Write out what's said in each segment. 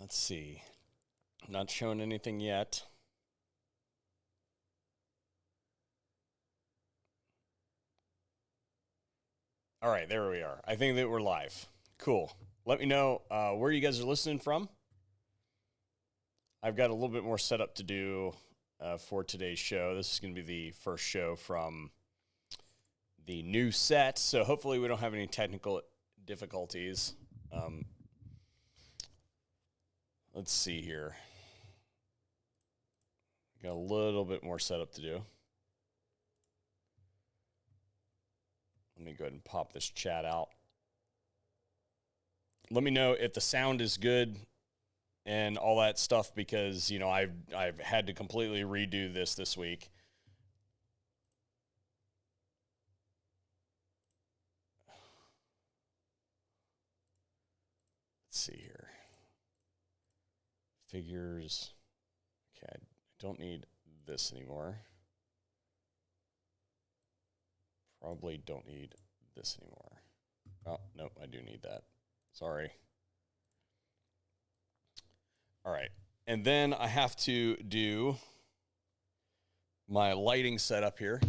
Let's see. I'm not showing anything yet. All right, there we are. I think that we're live. Cool. Let me know where you guys are listening from. I've got a little bit more setup to do for today's show. This is going to be the first show from the new set, so hopefully we don't have any technical difficulties. Let's see here. Got a little bit more setup to do. Let me go ahead and pop this chat out. Let me know if the sound is good and all that stuff, because, you know, I've had to completely redo this week. Let's see here. Figures. Okay, I don't need this anymore. Probably don't need this anymore. Oh, nope, I do need that. Sorry. All right. And then I have to do my lighting setup here.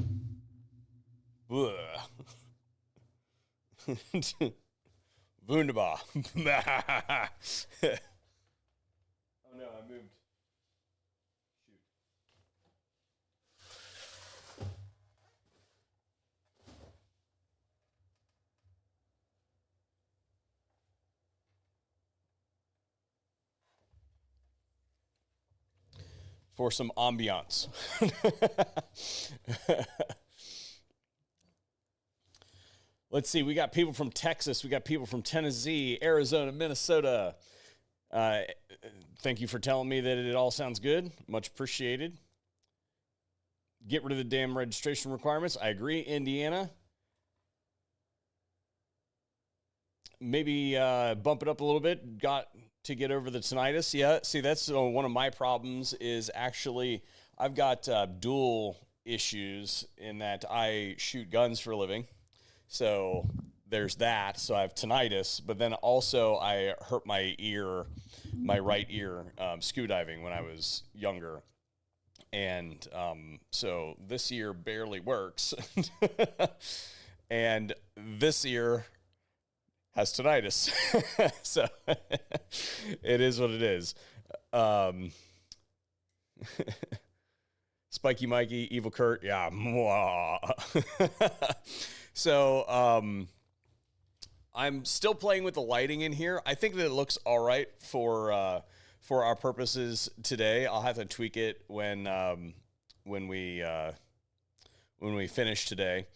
Wunderbar. Oh no, I moved. Shoot. For some ambiance. Let's see, we got people from Texas, we got people from Tennessee, Arizona, Minnesota. Thank you for telling me that it all sounds good. Much appreciated. Get rid of the damn registration requirements. I agree. Indiana. Maybe bump it up a little bit. Got to get over the tinnitus. Yeah, see, that's one of my problems is actually I've got dual issues in that I shoot guns for a living. So there's that. So I have tinnitus, but then also I hurt my ear, my right ear, scuba diving when I was younger. And so this ear barely works. And this ear has tinnitus. So it is what it is. Spiky Mikey, Evil Kurt, yeah. So I'm still playing with the lighting in here. I think that it looks all right for our purposes today. I'll have to tweak it when we finish today.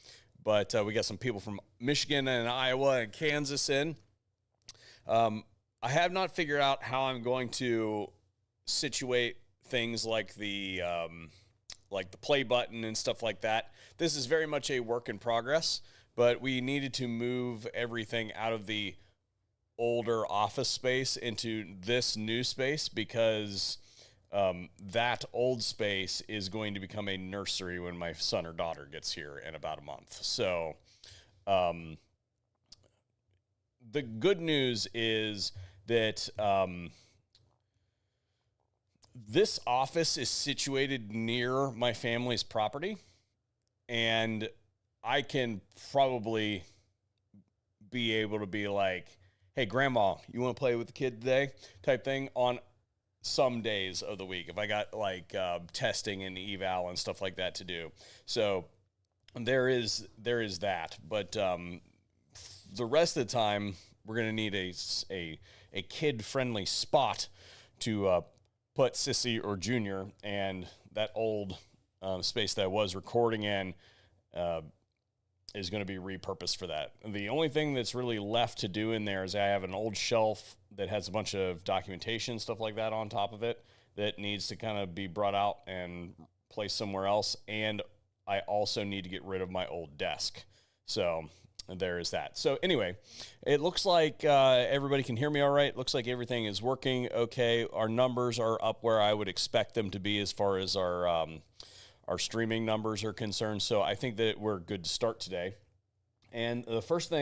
But we got some people from Michigan and Iowa and Kansas in. I have not figured out how I'm going to situate things like the play button and stuff like that. This is very much a work in progress, but we needed to move everything out of the older office space into this new space because that old space is going to become a nursery when my son or daughter gets here in about a month. So the good news is that this office is situated near my family's property, and I can probably be able to be like, hey, grandma, you want to play with the kid today? Type thing on some days of the week if I got like testing and eval and stuff like that to do. So there is that. But the rest of the time, we're going to need a kid-friendly spot to put Sissy or Junior, and that old space that I was recording in is going to be repurposed for that. And the only thing that's really left to do in there is I have an old shelf that has a bunch of documentation, stuff like that on top of it that needs to kind of be brought out and placed somewhere else. And I also need to get rid of my old desk. So there is that. So anyway, it looks like everybody can hear me all right. It looks like everything is working okay. Our numbers are up where I would expect them to be as far as our streaming numbers are concerned. So I think that we're good to start today. And the first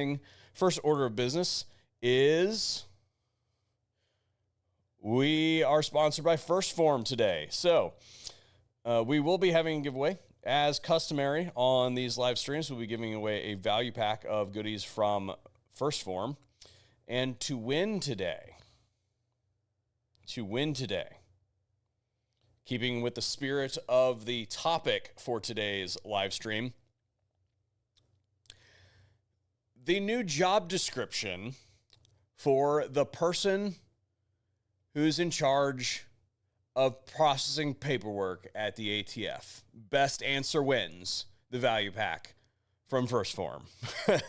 order of business is We are sponsored by First Form today. So we will be having a giveaway. As customary on these live streams, we'll be giving away a value pack of goodies from First Form. And to win today, keeping with the spirit of the topic for today's live stream, the new job description for the person who's in charge of processing paperwork at the ATF. Best answer wins the value pack from First Form.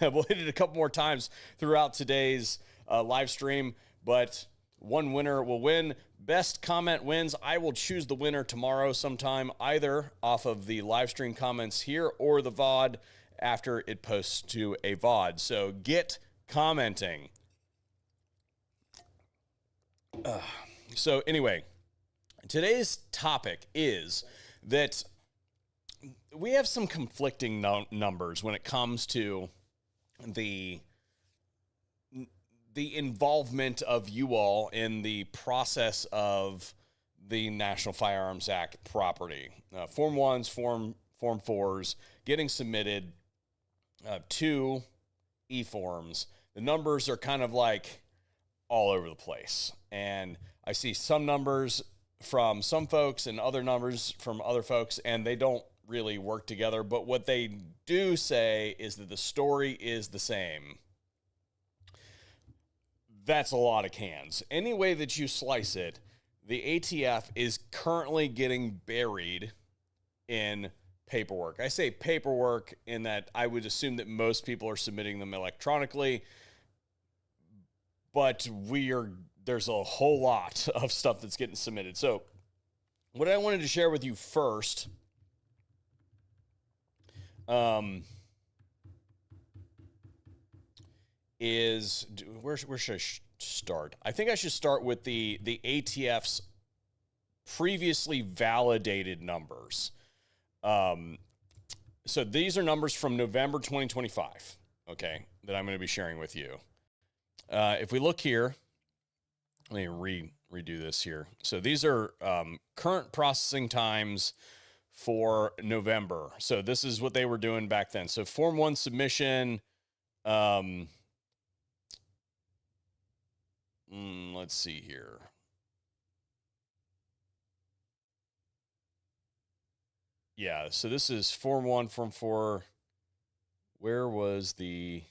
We'll hit it a couple more times throughout today's live stream, but one winner will win. Best comment wins. I will choose the winner tomorrow sometime, either off of the live stream comments here or the VOD after it posts to a VOD. So get commenting. So anyway, today's topic is that we have some conflicting numbers when it comes to the involvement of you all in the process of the National Firearms Act property. Form 1s, Form 4s getting submitted to e-forms. The numbers are kind of like all over the place. And I see some numbers from some folks and other numbers from other folks, and they don't really work together. But what they do say is that the story is the same. That's a lot of cans. Any way that you slice it, the ATF is currently getting buried in paperwork. I say paperwork in that I would assume that most people are submitting them electronically, but there's a whole lot of stuff that's getting submitted. So what I wanted to share with you first is, where should I start? I think I should start with the ATF's previously validated numbers. So these are numbers from November 2025, okay, that I'm going to be sharing with you. If we look here, let me redo this here. So these are current processing times for November. So this is what they were doing back then. So Form 1 submission, let's see here. Yeah, so this is Form 1, Form 4. Where was the...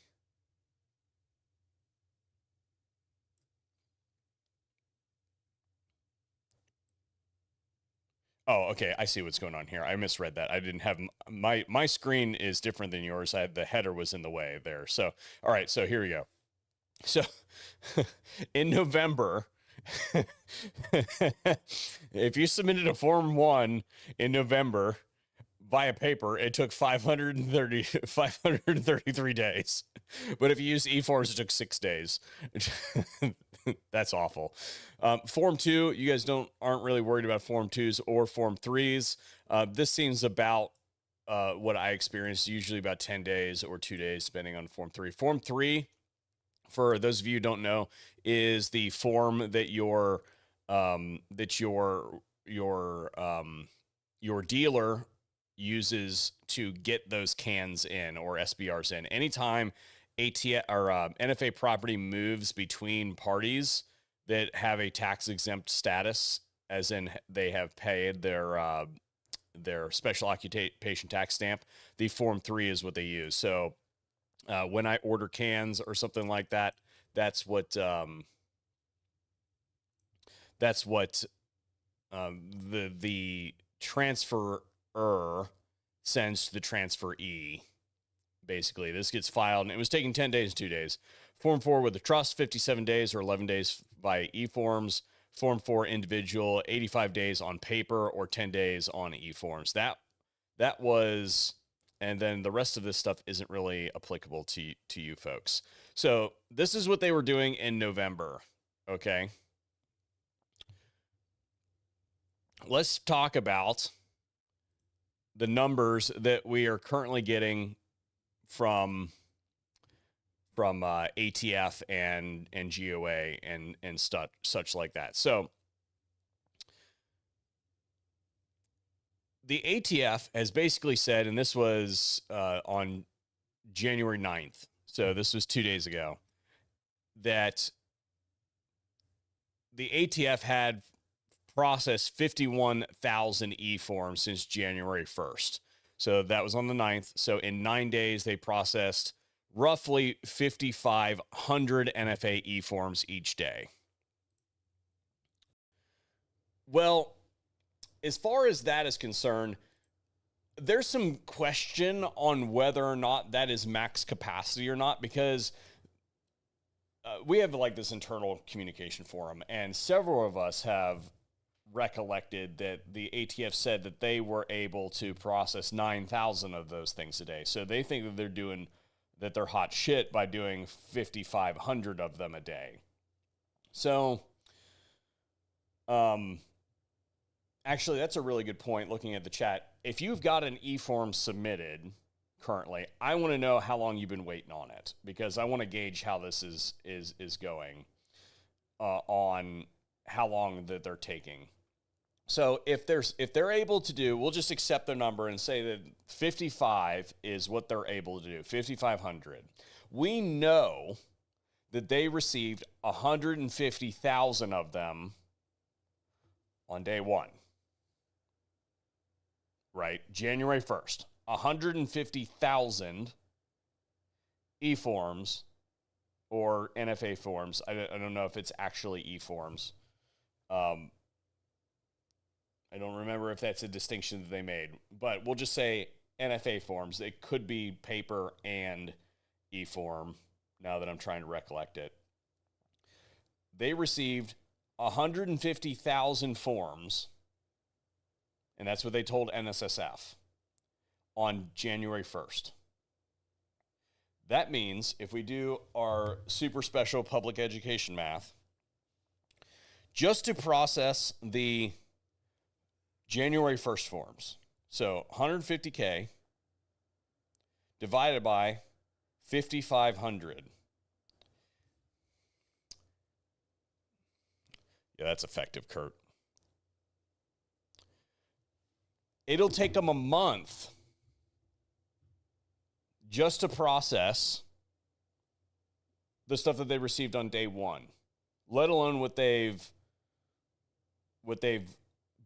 Oh, okay. I see what's going on here. I misread that. I didn't have my screen is different than yours. The header was in the way there. So, all right. So here we go. So in November, if you submitted a Form 1 in November via paper, it took 533 days. But if you use e-forms, it took 6 days. That's awful. Form 2, you guys aren't really worried about Form 2s or Form 3s. This seems about what I experienced, usually about 10 days or 2 days, depending on Form 3. Form 3, for those of you who don't know, is the form that your dealer uses to get those cans in, or SBRs in. Anytime ATF or NFA property moves between parties that have a tax exempt status, as in they have paid their special occupation tax stamp, the Form 3 is what they use. So when I order cans or something like that, that's what the transferor sends to the transferee. Basically, this gets filed, and it was taking 10 days, 2 days. Form 4 with the trust, 57 days or 11 days by e-forms. Form 4 individual, 85 days on paper or 10 days on e-forms. That was, and then the rest of this stuff isn't really applicable to you folks. So this is what they were doing in November, okay? Let's talk about the numbers that we are currently getting from ATF and GOA and such like that. So the ATF has basically said, and this was on January 9th, so this was 2 days ago, that the ATF had processed 51,000 e-forms since January 1st. So that was on the 9th. So in 9 days, they processed roughly 5,500 NFA e-forms each day. Well, as far as that is concerned, there's some question on whether or not that is max capacity or not, because we have like this internal communication forum, and several of us have recollected that the ATF said that they were able to process 9,000 of those things a day. So they think that they're hot shit by doing 5,500 of them a day. So, actually, that's a really good point looking at the chat. If you've got an e-form submitted currently, I want to know how long you've been waiting on it, because I want to gauge how this is going on how long that they're taking. So if they're able to do, we'll just accept their number and say that 55 is what they're able to do, 5,500. We know that they received 150,000 of them on day one, right? January 1st, 150,000 e-forms or NFA forms. I don't know if it's actually e-forms. I don't remember if that's a distinction that they made, but we'll just say NFA forms. It could be paper and e-form now that I'm trying to recollect it. They received 150,000 forms, and that's what they told NSSF on January 1st. That means if we do our super special public education math, just to process the January 1st forms, so 150K divided by 5,500. Yeah, that's effective, Kurt. It'll take them a month just to process the stuff that they received on day one, let alone what they've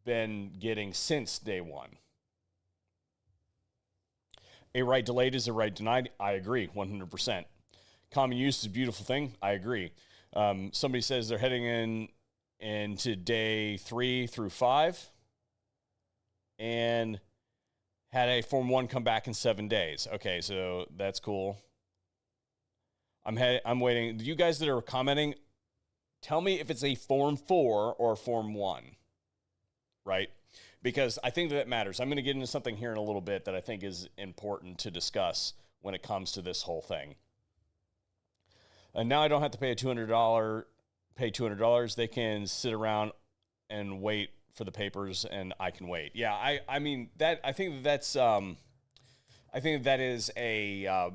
been getting since day one. A right delayed is a right denied. I agree 100%. Common use is a beautiful thing. I agree. Somebody says they're heading into day 3 through 5 and had a Form 1 come back in 7 days. Okay, so that's cool. I'm waiting. You guys that are commenting, tell me if it's a Form 4 or a Form 1, right? Because I think that matters. I'm going to get into something here in a little bit that I think is important to discuss when it comes to this whole thing. And now I don't have to pay $200. They can sit around and wait for the papers, and I can wait. Yeah, I mean that. I think that is a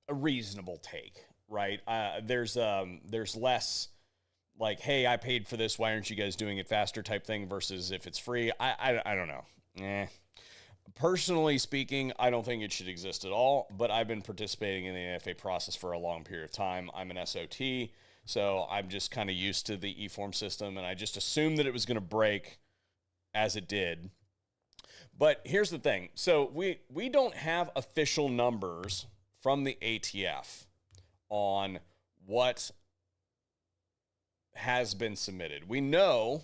reasonable take, right? There's less like, hey, I paid for this, why aren't you guys doing it faster type thing versus if it's free. I don't know. Personally speaking, I don't think it should exist at all, but I've been participating in the NFA process for a long period of time. I'm an SOT, so I'm just kind of used to the e-form system, and I just assumed that it was going to break as it did. But here's the thing. So we don't have official numbers from the ATF on what has been submitted. We know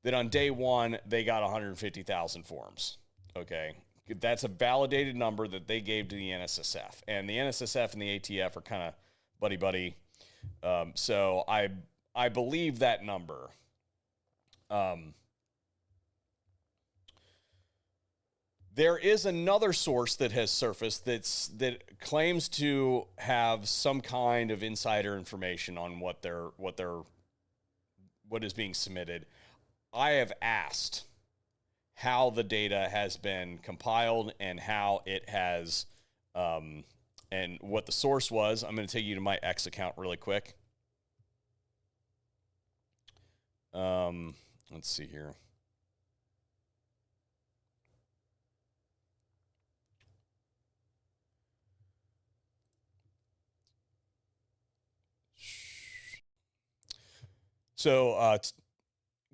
that on day one, they got 150,000 forms. Okay. That's a validated number that they gave to the NSSF, and the NSSF and the ATF are kind of buddy-buddy. So I believe that number. There is another source that has surfaced that claims to have some kind of insider information on what is being submitted. I have asked how the data has been compiled and how it has and what the source was. I'm going to take you to my X account really quick. Let's see here. So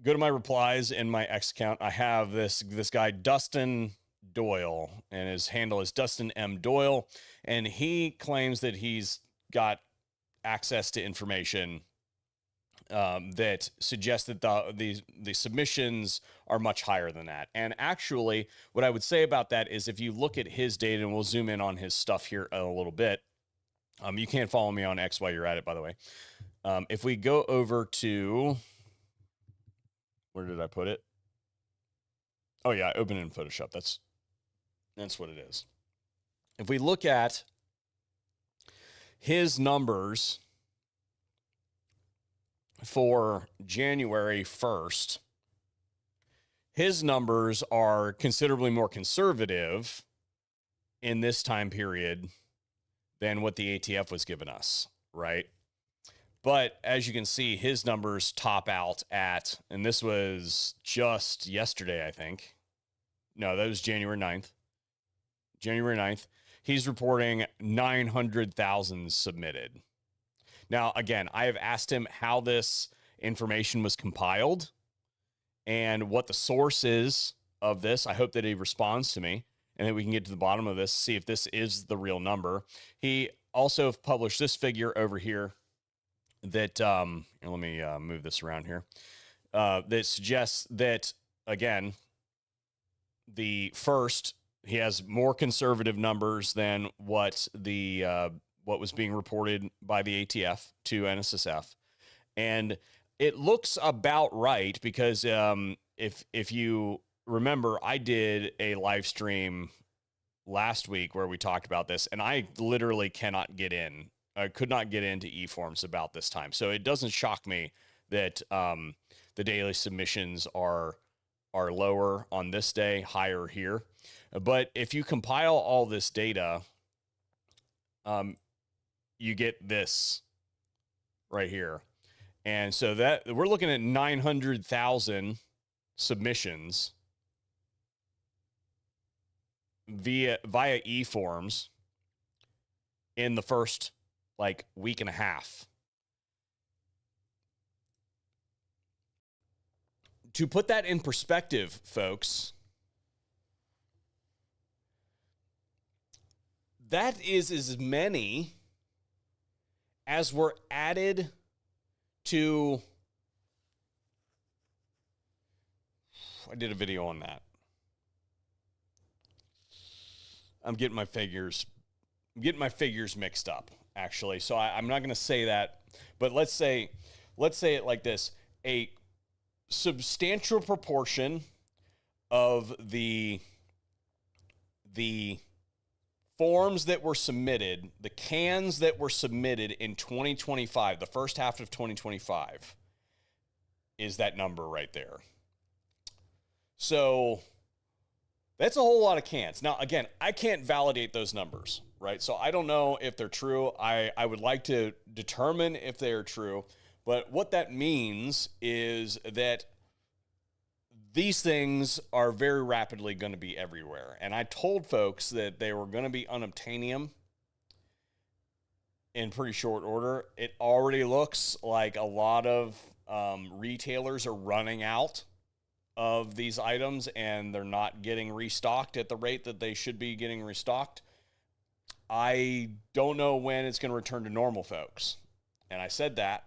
go to my replies in my X account. I have this guy, Dustin Doyle, and his handle is Dustin M. Doyle. And he claims that he's got access to information that suggests that the submissions are much higher than that. And actually, what I would say about that is if you look at his data, and we'll zoom in on his stuff here a little bit. You can't follow me on X while you're at it, by the way. If we go over to, where did I put it? Oh yeah, I opened it in Photoshop. That's what it is. If we look at his numbers for January 1st, his numbers are considerably more conservative in this time period than what the ATF was giving us, right? But as you can see, his numbers top out at, and this was just yesterday, I think. No, that was January 9th. January 9th. He's reporting 900,000 submitted. Now, again, I have asked him how this information was compiled and what the source is of this. I hope that he responds to me and that we can get to the bottom of this, see if this is the real number. He also published this figure over here that, let me move this around here, that suggests that, again, the first, he has more conservative numbers than what was being reported by the ATF to NSSF. And it looks about right because if you remember, I did a live stream last week where we talked about this, and I literally cannot get in. I could not get into eForms about this time. So it doesn't shock me that the daily submissions are lower on this day, higher here. But if you compile all this data, you get this right here. And so that we're looking at 900,000 submissions via eForms in the first week and a half. To put that in perspective, folks, that is as many as were added to, I did a video on that. I'm getting my figures mixed up, actually. So I'm not going to say that, but let's say it like this. A substantial proportion of the forms that were submitted, the cans that were submitted in 2025, the first half of 2025, is that number right there. So that's a whole lot of cans. Now, again, I can't validate those numbers, right? So I don't know if they're true. I would like to determine if they are true. But what that means is that these things are very rapidly going to be everywhere. And I told folks that they were going to be unobtainium in pretty short order. It already looks like a lot of retailers are running out of these items and they're not getting restocked at the rate that they should be getting restocked. I don't know when it's going to return to normal, folks. And I said that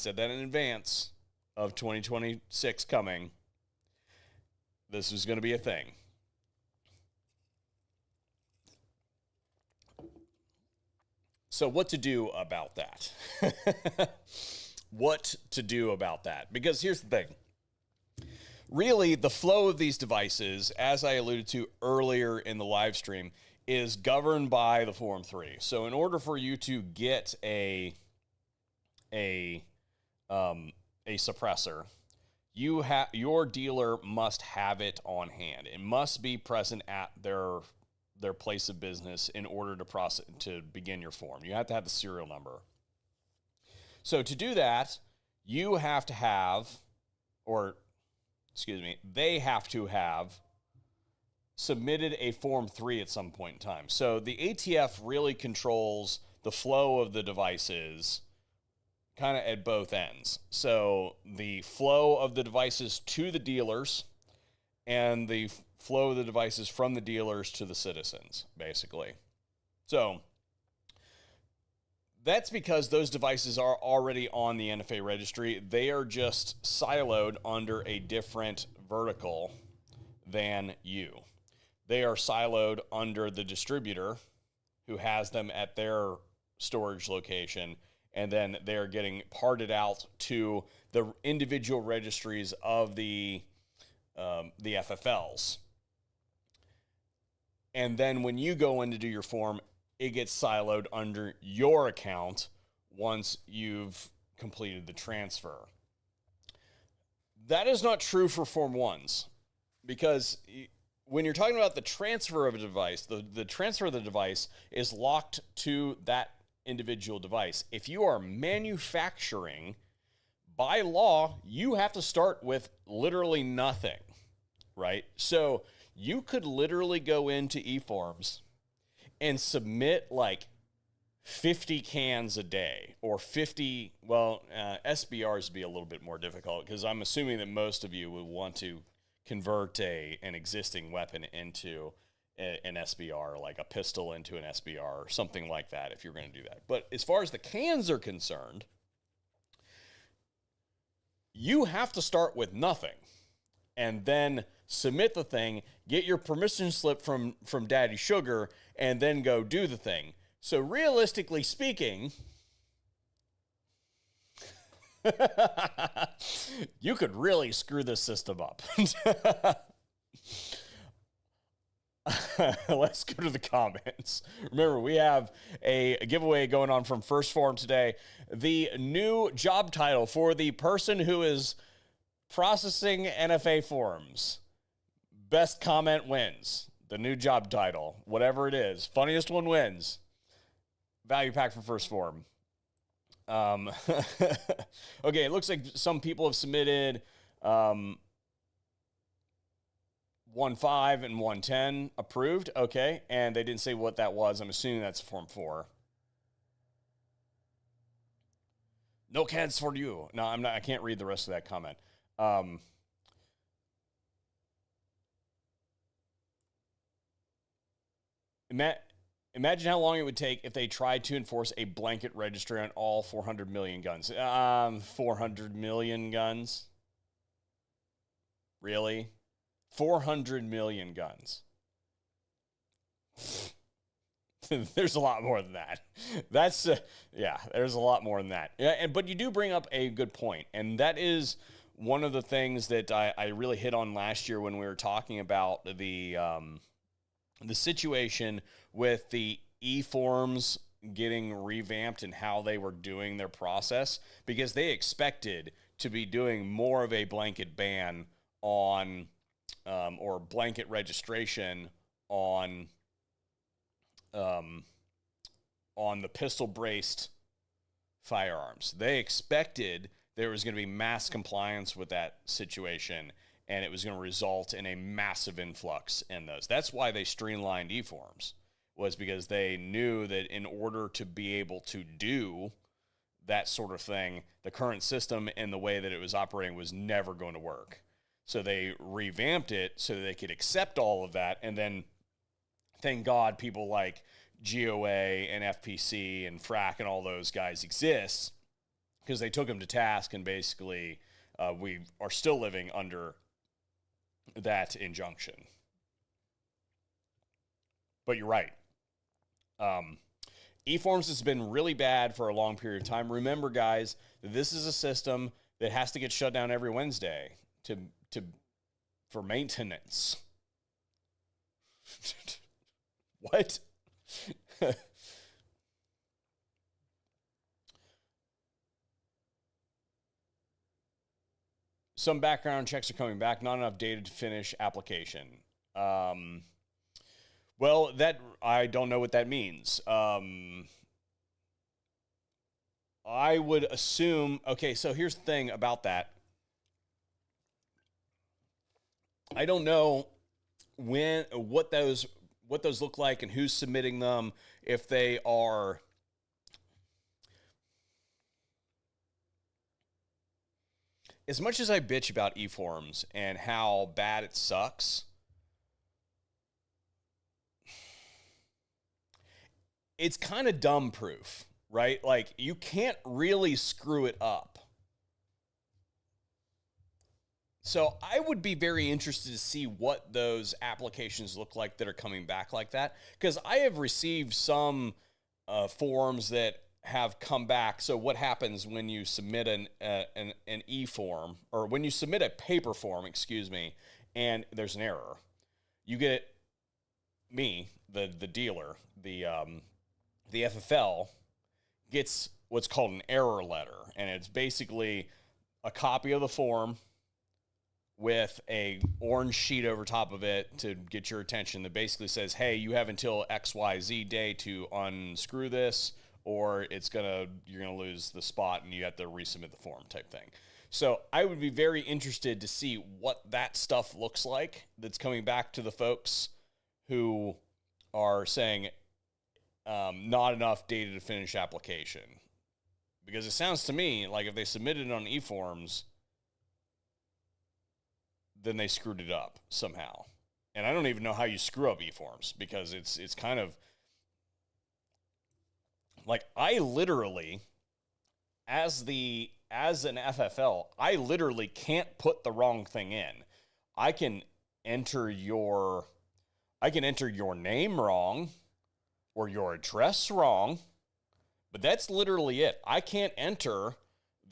in advance of 2026 coming. This is going to be a thing. So what to do about that? What to do about that? Because here's the thing. Really, the flow of these devices, as I alluded to earlier in the live stream, is governed by the Form 3. So in order for you to get a suppressor, your dealer must have it on hand. It must be present at their their place of business in order to begin your form. You have to have the serial number. So to do that, you have to have, they have to have submitted a Form 3 at some point in time. So the ATF really controls the flow of the devices kind of at both ends. So the flow of the devices to the dealers and the flow of the devices from the dealers to the citizens, basically. So that's because those devices are already on the NFA registry. They are just siloed under a different vertical than you. They are siloed under the distributor who has them at their storage location, and then they're getting parted out to the individual registries of the FFLs. And then when you go in to do your form, it gets siloed under your account once you've completed the transfer. That is not true for Form 1s, because when you're talking about the transfer of a device, the transfer of the device is locked to that individual device. If you are manufacturing, by law, you have to start with literally nothing, right? So you could literally go into eForms and submit like 50 cans a day, or 50, SBRs would be a little bit more difficult, because I'm assuming that most of you would want to convert an existing weapon into an SBR, like a pistol into an SBR or something like that, if you're going to do that. But as far as the cans are concerned, you have to start with nothing and then submit the thing, get your permission slip from Daddy Sugar, and then go do the thing. So realistically speaking, you could really screw this system up. Let's go to the comments. Remember, we have a giveaway going on from First Form today. The new job title for the person who is processing NFA forms. Best comment wins. The new job title, whatever it is. Funniest one wins. Value pack for First Form. Okay, it looks like some people have submitted 1.5 and 1.10 approved. Okay, and they didn't say what that was. I'm assuming that's Form 4. No cans for you. No, I'm not. I can't read the rest of that comment. Imagine how long it would take if they tried to enforce a blanket registry on all 400 million guns. 400 million guns? Really? 400 million guns. There's a lot more than that. There's a lot more than that. Yeah, but you do bring up a good point, and that is one of the things that I really hit on last year when we were talking about the situation with the eForms getting revamped and how they were doing their process, because they expected to be doing more of a blanket ban on or blanket registration on the pistol-braced firearms. They expected there was going to be mass compliance with that situation, and it was going to result in a massive influx in those. That's why they streamlined eForms, was because they knew that in order to be able to do that sort of thing, the current system and the way that it was operating was never going to work. So they revamped it so that they could accept all of that, and then thank God people like GOA and FPC and FRAC and all those guys exist, because they took them to task, and basically we are still living under that injunction. But you're right. eForms has been really bad for a long period of time. Remember, guys, this is a system that has to get shut down every Wednesday for maintenance. What? Some background checks are coming back. Not enough data to finish application. Well, that I don't know what that means. I would assume. Okay, so here's the thing about that. I don't know what those look like and who's submitting them. If they are, as much as I bitch about e-forms and how bad it sucks, it's kind of dumb proof, right? Like, you can't really screw it up. So I would be very interested to see what those applications look like that are coming back like that, because I have received some forms that have come back. So what happens when you submit an e-form, or when you submit a paper form, excuse me, and there's an error? You get the dealer, the FFL gets what's called an error letter, and it's basically a copy of the form with a orange sheet over top of it to get your attention that basically says, hey, you have until XYZ day to unscrew this, or you're gonna lose the spot and you have to resubmit the form type thing. So I would be very interested to see what that stuff looks like that's coming back to the folks who are saying not enough data to finish application. Because it sounds to me like if they submitted it on e-forms, then they screwed it up somehow. And I don't even know how you screw up e-forms, because it's kind of like, I literally, as an FFL, I literally can't put the wrong thing in. I can enter your name wrong or your address wrong, but that's literally it. I can't enter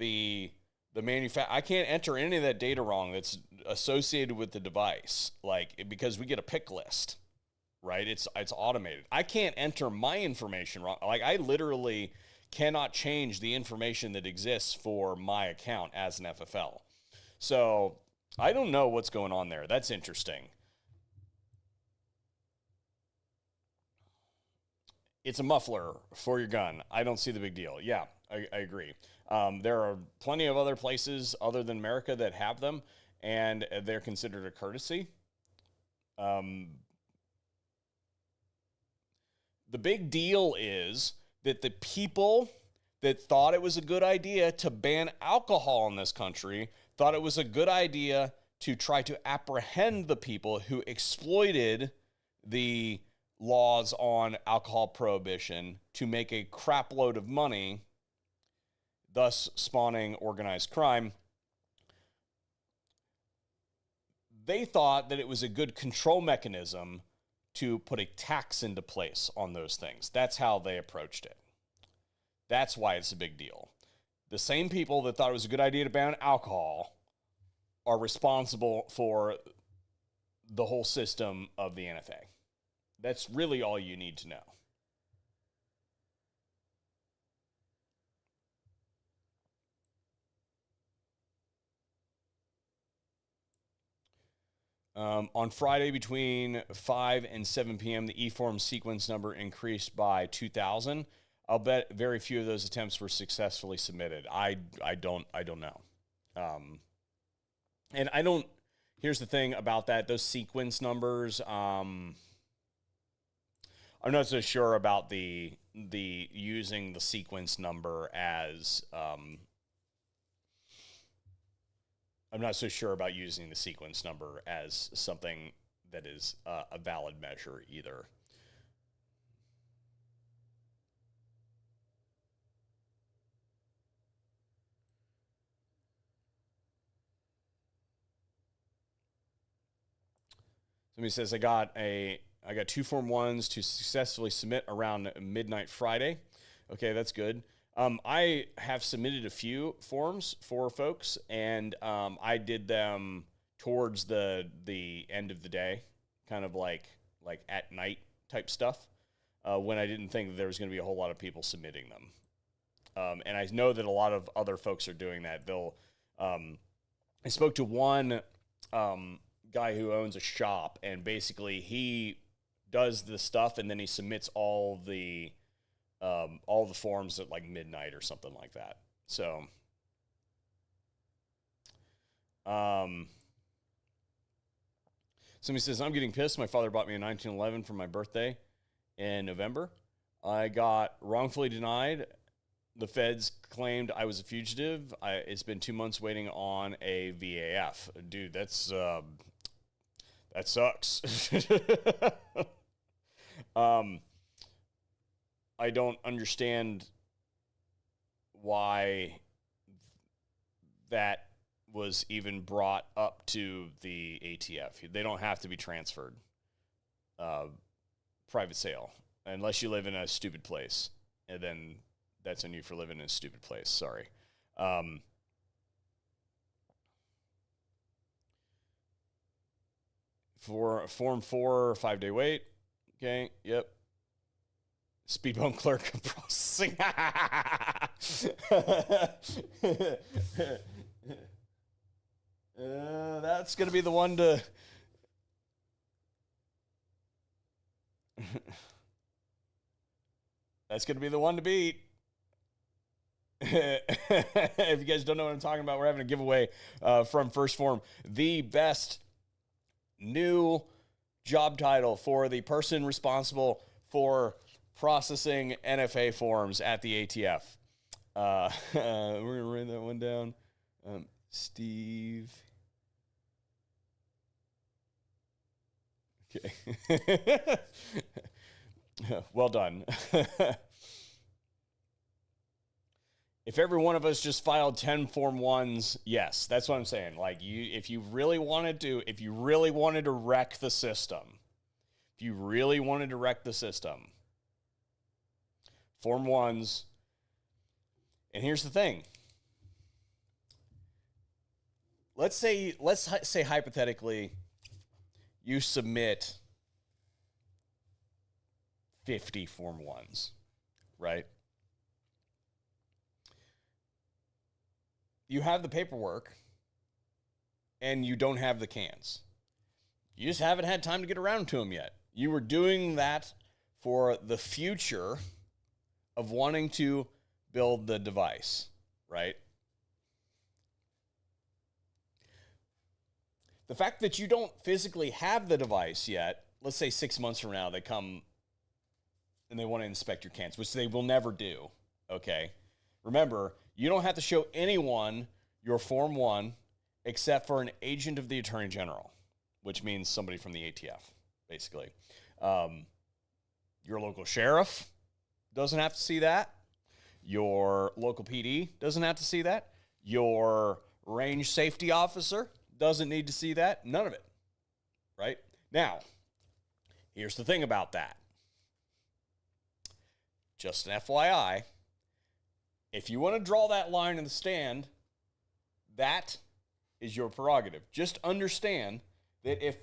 I can't enter any of that data wrong that's associated with the device, like, because we get a pick list, right? It's automated. I can't enter my information wrong. Like, I literally cannot change the information that exists for my account as an FFL. So I don't know what's going on there. That's interesting. It's a muffler for your gun. I don't see the big deal. Yeah, I agree. There are plenty of other places other than America that have them, and they're considered a courtesy. The big deal is that the people that thought it was a good idea to ban alcohol in this country thought it was a good idea to try to apprehend the people who exploited the laws on alcohol prohibition to make a crap load of money, thus spawning organized crime. They thought that it was a good control mechanism to put a tax into place on those things. That's how they approached it. That's why it's a big deal. The same people that thought it was a good idea to ban alcohol are responsible for the whole system of the NFA. That's really all you need to know. On Friday between 5 and 7 p.m., the e-form sequence number increased by 2,000. I'll bet very few of those attempts were successfully submitted. I don't know. And I don't. Here's the thing about that: those sequence numbers. I'm not so sure about the using the sequence number as. I'm not so sure about using the sequence number as something that is a valid measure either. Somebody says, I got 2 Form 1s to successfully submit around midnight Friday. Okay, that's good. I have submitted a few forms for folks, and I did them towards the end of the day, kind of like at night type stuff, when I didn't think that there was going to be a whole lot of people submitting them. And I know that a lot of other folks are doing that. I spoke to one guy who owns a shop, and basically he does the stuff, and then he submits all the forms at like midnight or something like that. So, somebody says, I'm getting pissed. My father bought me a 1911 for my birthday in November. I got wrongfully denied. The feds claimed I was a fugitive. It's been 2 months waiting on a VAF. Dude, that sucks. I don't understand why that was even brought up to the ATF. They don't have to be transferred. Private sale, unless you live in a stupid place, and then that's on you for living in a stupid place. Sorry. For Form 4, 5-day wait. Okay. Yep. Speed bump clerk processing. That's going to be the one to... That's going to be the one to beat. If you guys don't know what I'm talking about, we're having a giveaway from First Form. The best new job title for the person responsible for processing NFA forms at the ATF. We're going to write that one down. Steve. Okay. Well done. If every one of us just filed 10 Form 1s, yes, that's what I'm saying. Like, if you really wanted to wreck the system, Form 1s, and here's the thing. Let's say hypothetically, you submit 50 Form 1s, right? You have the paperwork, and you don't have the cans. You just haven't had time to get around to them yet. You were doing that for the future of wanting to build the device, right? The fact that you don't physically have the device yet, let's say 6 months from now, they come and they want to inspect your cans, which they will never do, okay? Remember, you don't have to show anyone your Form 1 except for an agent of the Attorney General, which means somebody from the ATF, basically. Your local sheriff doesn't have to see that. Your local PD doesn't have to see that. Your range safety officer doesn't need to see that. None of it, right? Now, here's the thing about that. Just an FYI, if you want to draw that line in the sand, that is your prerogative. Just understand that if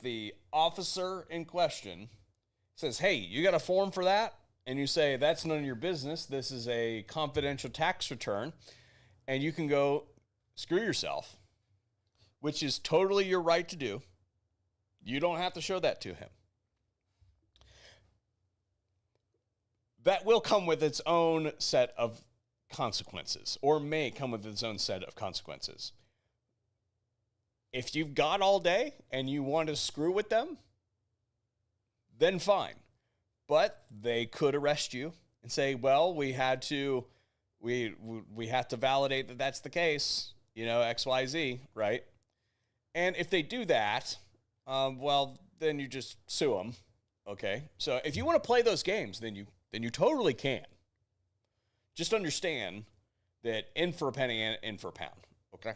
the officer in question says, hey, you got a form for that? And you say, that's none of your business. This is a confidential tax return. And you can go screw yourself, which is totally your right to do. You don't have to show that to him. That will come with its own set of consequences, or may come with its own set of consequences. If you've got all day and you want to screw with them, then fine. But they could arrest you and say, well, we have to validate that that's the case, XYZ, right? And if they do that, well, then you just sue them, okay? So if you want to play those games, then you totally can. Just understand that in for a penny and in for a pound, okay?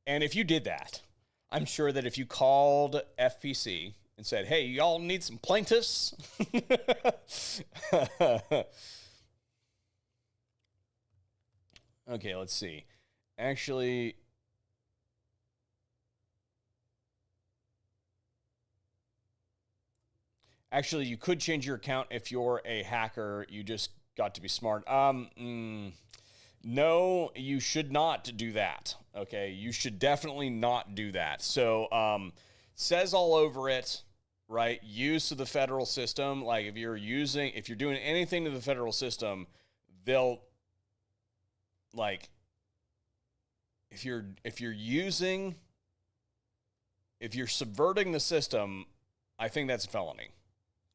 And if you did that, I'm sure that if you called FPC and said, hey, y'all need some plaintiffs? Okay, let's see. Actually, you could change your account if you're a hacker. You just got to be smart. No, you should not do that. Okay, you should definitely not do that. So, says all over it, right? Use of the federal system. Like if you're doing anything to the federal system, they'll like if you're subverting the system, I think that's a felony.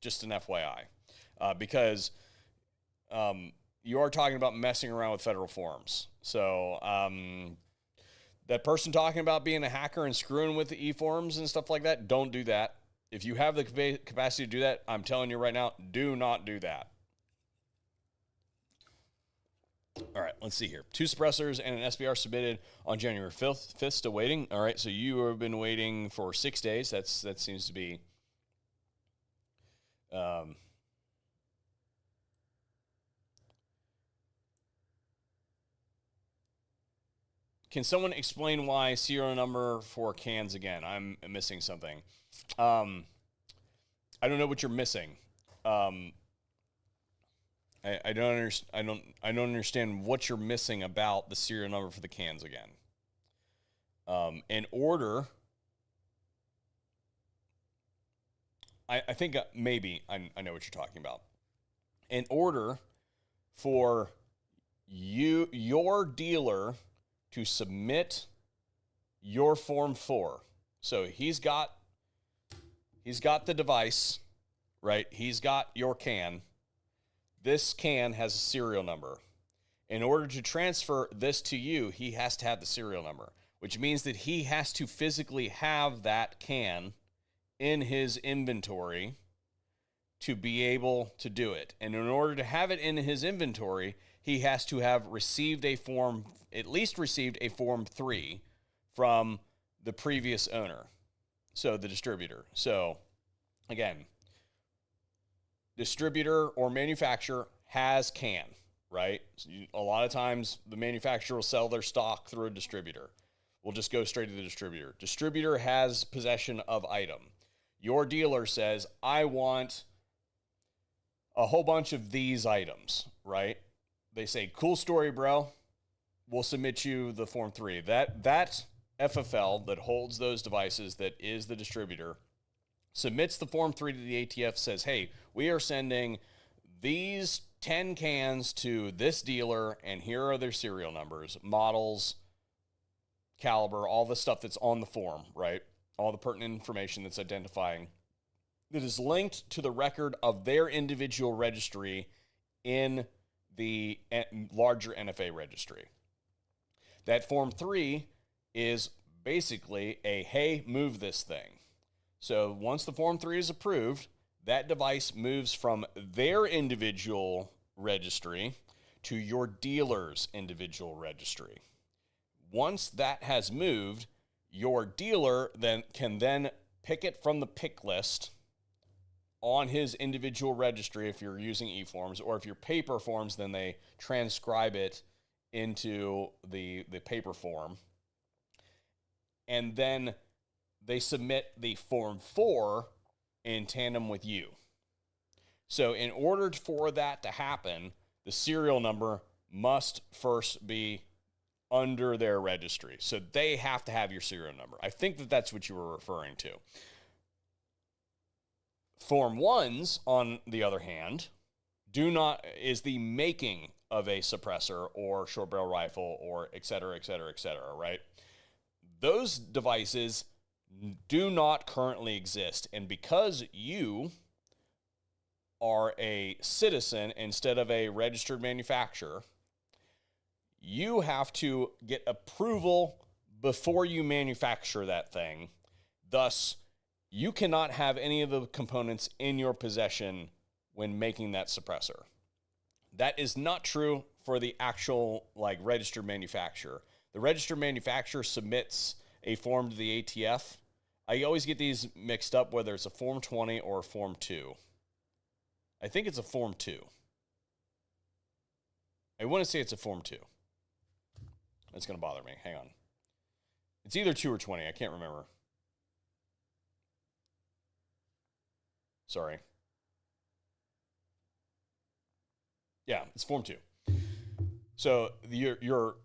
Just an FYI, because you are talking about messing around with federal forms. So that person talking about being a hacker and screwing with the e-forms and stuff like that, don't do that. If you have the capacity to do that, I'm telling you right now, do not do that. All right, let's see here. 2 suppressors and an SBR submitted on January 5th, still waiting. All right, so you have been waiting for 6 days. That seems to be... Can someone explain why serial number for cans again? I'm missing something. I don't know what you're missing. I don't understand what you're missing about the serial number for the cans again. In order, I think maybe I know what you're talking about. In order for your dealer to submit your Form 4. So he's got the device, right? He's got your can. This can has a serial number. In order to transfer this to you, he has to have the serial number, which means that he has to physically have that can in his inventory to be able to do it. And in order to have it in his inventory, he has to have at least received a Form 3 from the previous owner, so the distributor. So, again, distributor or manufacturer has can, right? So a lot of times the manufacturer will sell their stock through a distributor. We'll just go straight to the distributor. Distributor has possession of item. Your dealer says, I want a whole bunch of these items, right? They say, cool story, bro. We'll submit you the Form 3. That FFL that holds those devices, that is the distributor, submits the Form 3 to the ATF, says, hey, we are sending these 10 cans to this dealer, and here are their serial numbers, models, caliber, all the stuff that's on the form, right? All the pertinent information that's identifying, that is linked to the record of their individual registry in the larger NFA registry. That Form 3 is basically a, hey, move this thing. So once the Form 3 is approved, that device moves from their individual registry to your dealer's individual registry. Once that has moved, your dealer can pick it from the pick list on his individual registry if you're using e-forms, or if you're paper forms, then they transcribe it into the paper form. And then they submit the Form 4 in tandem with you. So in order for that to happen, the serial number must first be under their registry. So they have to have your serial number. I think that that's what you were referring to. Form 1s, on the other hand, is the making of a suppressor or short barrel rifle or et cetera, right? Those devices do not currently exist. And because you are a citizen instead of a registered manufacturer, you have to get approval before you manufacture that thing. Thus, you cannot have any of the components in your possession when making that suppressor. That is not true for the actual registered manufacturer. The registered manufacturer submits a form to the ATF. I always get these mixed up, whether it's a Form 20 or a Form 2. I think it's a Form 2. I want to say it's a Form 2. That's going to bother me. Hang on. It's either 2 or 20. I can't remember. Sorry. Yeah, it's Form 2. So your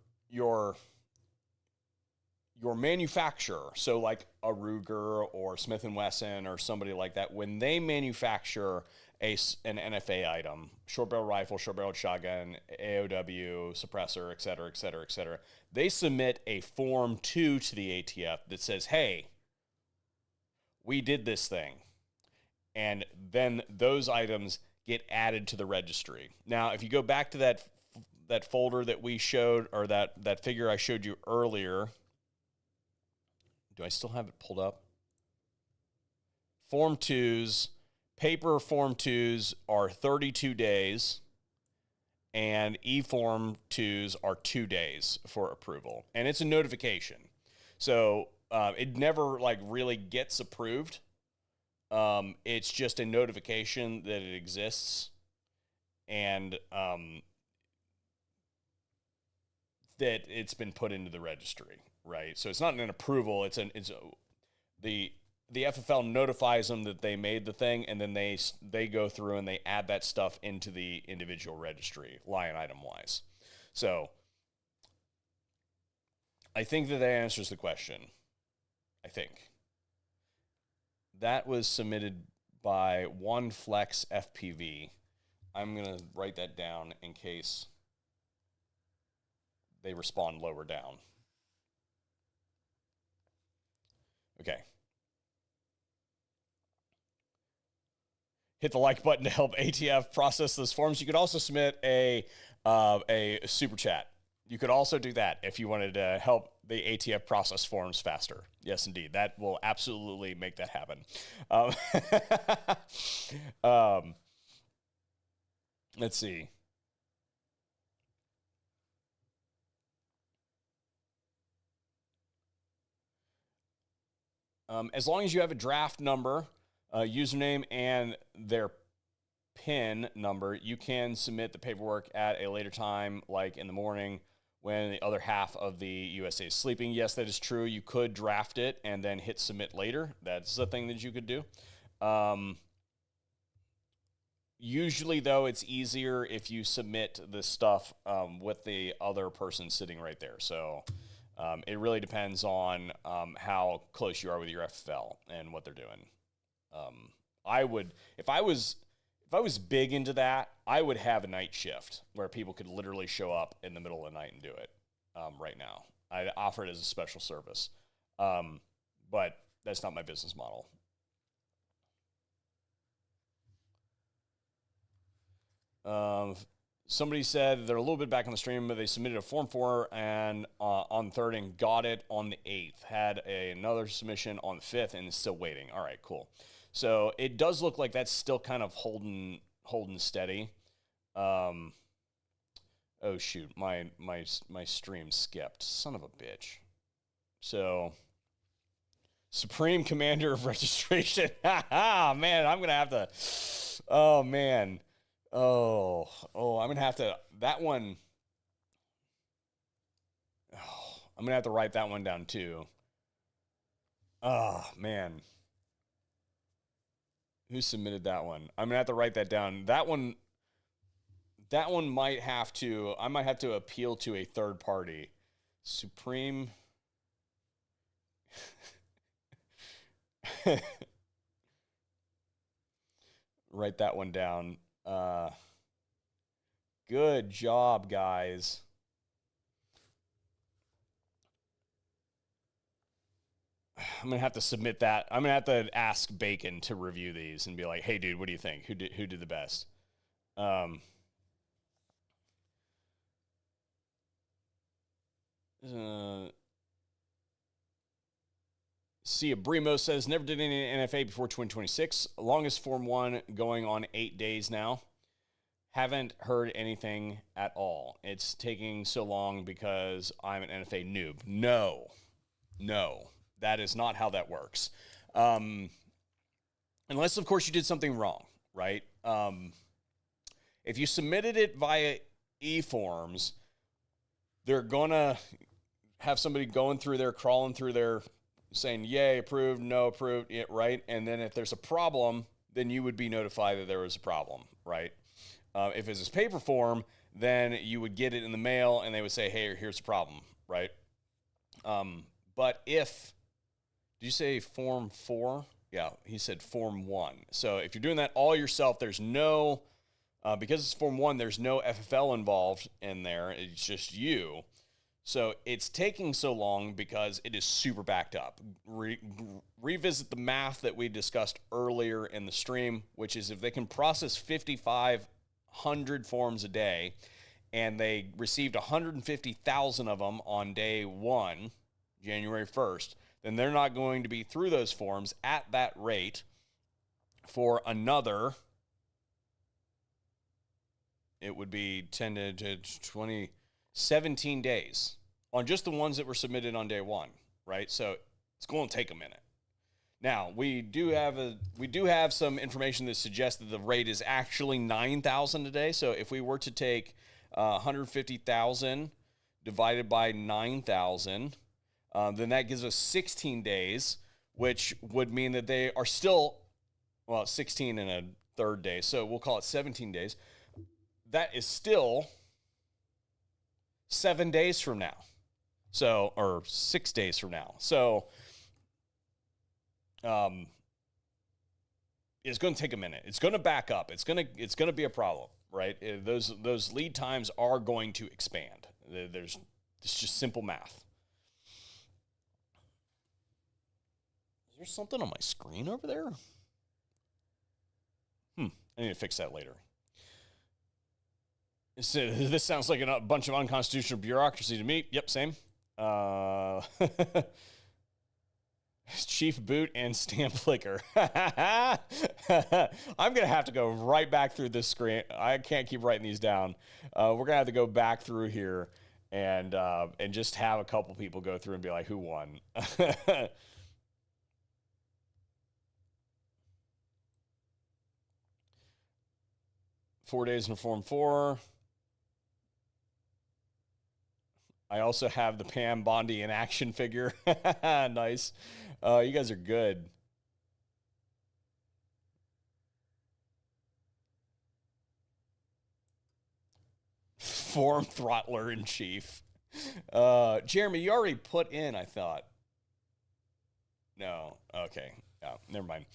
your manufacturer, so like a Ruger or Smith & Wesson or somebody like that, when they manufacture an NFA item, short barrel rifle, short barrel shotgun, AOW, suppressor, et cetera, et cetera, et cetera, they submit a Form 2 to the ATF that says, hey, we did this thing. And then those items get added to the registry. Now, if you go back to that folder that we showed, or that figure I showed you earlier, do I still have it pulled up? Form 2s, paper Form 2s are 32 days, and e-Form 2s are 2 days for approval. And it's a notification. So it never like really gets approved. It's just a notification that it exists, and that it's been put into the registry, right? So it's not an approval. The FFL notifies them that they made the thing, and then they go through and they add that stuff into the individual registry, line item wise. So I think that answers the question. I think. That was submitted by One Flex FPV. I'm going to write that down in case they respond lower down. Okay. Hit the like button to help ATF process those forms. You could also submit a super chat. You could also do that if you wanted to help the ATF process forms faster. Yes, indeed. That will absolutely make that happen. Let's see. As long as you have a draft number, username, and their PIN number, you can submit the paperwork at a later time, like in the morning when the other half of the USA is sleeping. Yes, that is true. You could draft it and then hit submit later. That's the thing that you could do. Usually, though, it's easier if you submit the stuff with the other person sitting right there. So it really depends on how close you are with your FFL and what they're doing. I would, if I was big into that, I would have a night shift where people could literally show up in the middle of the night and do it. Right now, I'd offer it as a special service, but that's not my business model. Somebody said they're a little bit back on the stream, but they submitted a Form 4 and on the 3rd and got it on the 8th. Had another submission on the 5th and is still waiting. All right, cool. So it does look like that's still kind of holding steady. Oh shoot, my stream skipped. Son of a bitch. So Supreme Commander of Registration. Man, I'm gonna have to. Oh man. Oh, I'm going to have to, that one, I'm going to have to write that one down too. Oh, man. Who submitted that one? I'm going to have to write that down. That one might have to, I might have to appeal to a third party. Supreme. Write that one down. Good job, guys. I'm gonna have to submit that. I'm gonna have to ask Bacon to review these and be like, "Hey, dude, what do you think? Who did the best?" See, Brimo says, never did any NFA before 2026. Longest Form 1 going on 8 days now. Haven't heard anything at all. It's taking so long because I'm an NFA noob. No, that is not how that works. Unless, of course, you did something wrong, right? If you submitted it via e-forms, they're going to have somebody going through there, crawling through there, saying, yay, approved, no, approved, yeah, right? And then if there's a problem, then you would be notified that there was a problem, right? If it's a paper form, then you would get it in the mail and they would say, hey, here's the problem, right? But if, did you say Form 4? Yeah, he said Form 1. So if you're doing that all yourself, there's no, because it's Form 1, there's no FFL involved in there. It's just you. So it's taking so long because it is super backed up. Revisit the math that we discussed earlier in the stream, which is if they can process 5,500 forms a day and they received 150,000 of them on day 1, January 1st, then they're not going to be through those forms at that rate for another, it would be 10 to 20, 17 days on just the ones that were submitted on day 1, right? So it's going to take a minute. Now, we do have some information that suggests that the rate is actually 9,000 a day. So if we were to take 150,000 divided by 9,000, then that gives us 16 days, which would mean that they are still, well, 16 and a third day. So we'll call it 17 days. That is still 7 days from now. So, or 6 days from now. So, it's going to take a minute. It's going to back up. It's going to be a problem, right? Those lead times are going to expand. It's just simple math. Is there something on my screen over there? I need to fix that later. This sounds like a bunch of unconstitutional bureaucracy to me. Yep, same. Chief boot and stamp liquor. I'm going to have to go right back through this screen. I can't keep writing these down. We're going to have to go back through here and just have a couple people go through and be like, who won? 4 days in Form 4. I also have the Pam Bondi in action figure. Nice. You guys are good. Form throttler in chief. Jeremy, you already put in, I thought. No. Okay. Oh, never mind.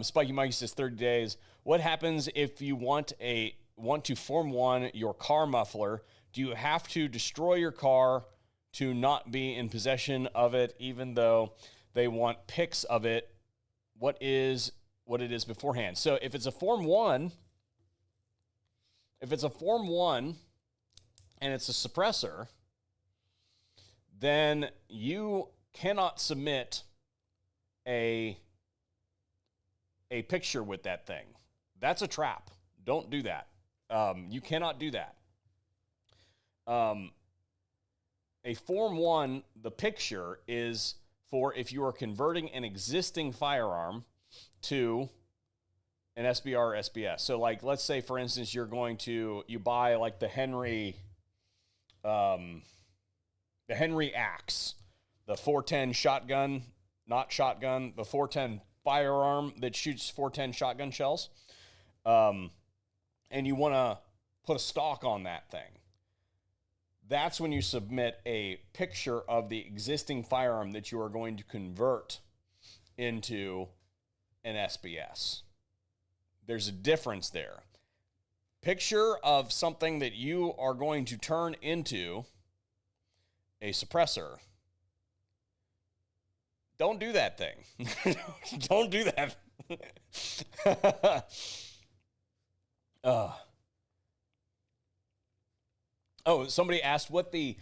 Spiky Mikey says 30 days. What happens if you want to Form 1 your car muffler? Do you have to destroy your car to not be in possession of it, even though they want pics of it? What it is beforehand? So if it's a Form 1, and it's a suppressor, then you cannot submit a picture with that thing. That's a trap. Don't do that. You cannot do that. A Form 1, the picture is for if you are converting an existing firearm to an SBR or SBS. So like, let's say for instance, you buy like the Henry axe, the 410 shotgun, not shotgun, the 410 firearm that shoots 410 shotgun shells. And you want to put a stock on that thing. That's when you submit a picture of the existing firearm that you are going to convert into an SBS. There's a difference there. Picture of something that you are going to turn into a suppressor. Don't do that thing. Don't do that. Oh, somebody asked what the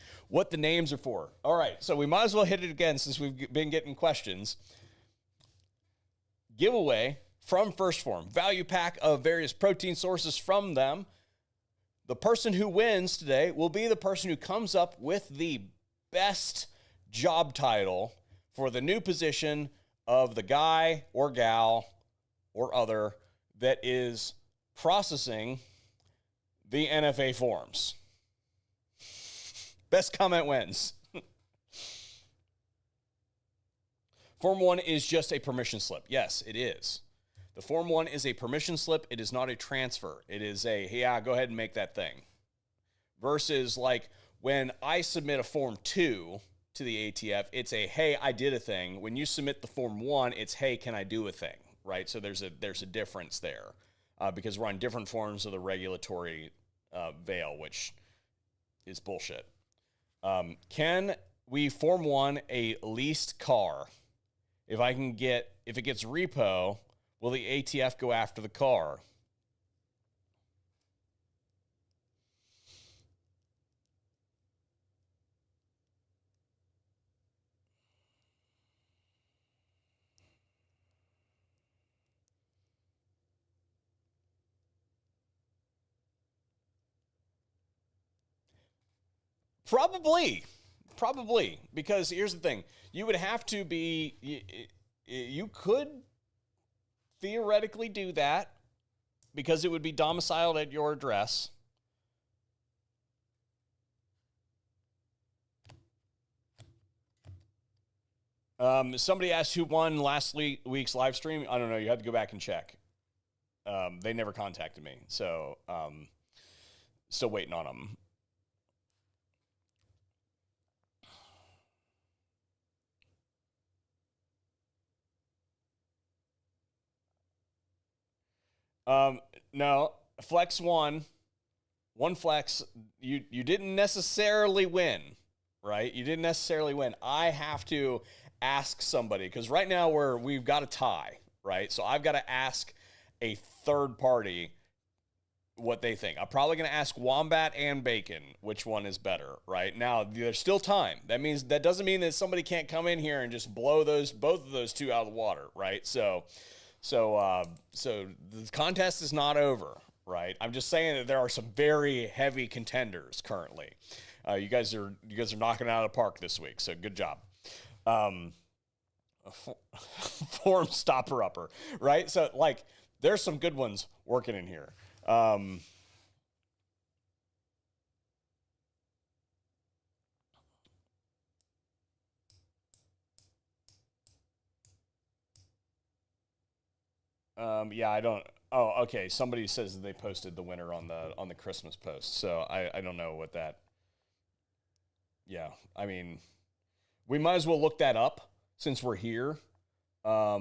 names are for. All right, so we might as well hit it again since we've been getting questions. Giveaway from First Form. Value pack of various protein sources from them. The person who wins today will be the person who comes up with the best job title for the new position of the guy or gal or other that is processing the NFA forms. Best comment wins. Form 1 is just a permission slip. Yes, it is. The Form 1 is a permission slip. It is not a transfer. It is a, yeah, go ahead and make that thing. Versus like when I submit a Form 2, to the ATF, it's a, hey, I did a thing. When you submit the Form 1, it's, hey, can I do a thing, right? So there's a difference there because we're on different forms of the regulatory veil, which is bullshit. Can we Form 1 a leased car? If it gets repo, will the ATF go after the car? Probably, because here's the thing: you would have to be, you could theoretically do that because it would be domiciled at your address. Somebody asked who won last week's live stream. I don't know. You have to go back and check. They never contacted me, so still waiting on them. No, flex one flex. You didn't necessarily win, right? You didn't necessarily win. I have to ask somebody because right now we've got a tie, right? So I've got to ask a third party what they think. I'm probably going to ask Wombat and Bacon which one is better, right? Now, there's still time. That doesn't mean that somebody can't come in here and just blow both of those two out of the water, right? So the contest is not over, right? I'm just saying that there are some very heavy contenders currently. You guys are knocking it out of the park this week, so good job. Form stopper upper, right? So like there's some good ones working in here. Yeah, I don't. Oh, okay. Somebody says they posted the winner on the Christmas post, so I don't know what that. Yeah, I mean, we might as well look that up since we're here. I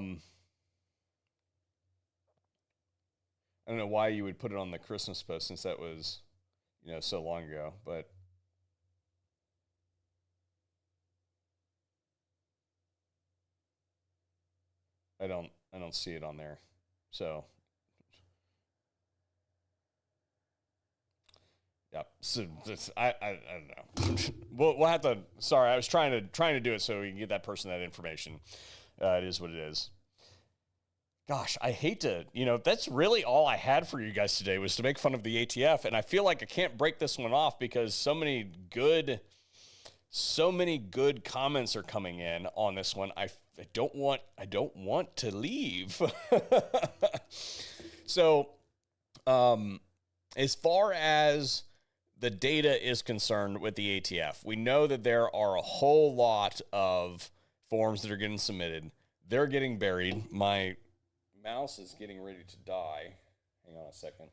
don't know why you would put it on the Christmas post since that was, so long ago, but I don't see it on there. So, yeah. So I don't know. we'll have to. Sorry, I was trying to do it so we can get that person that information. It is what it is. Gosh, I hate to, that's really all I had for you guys today was to make fun of the ATF. And I feel like I can't break this one off because so many good comments are coming in on this one. I don't want to leave. So, as far as the data is concerned with the ATF, we know that there are a whole lot of forms that are getting submitted. They're getting buried. My mouse is getting ready to die. Hang on a second.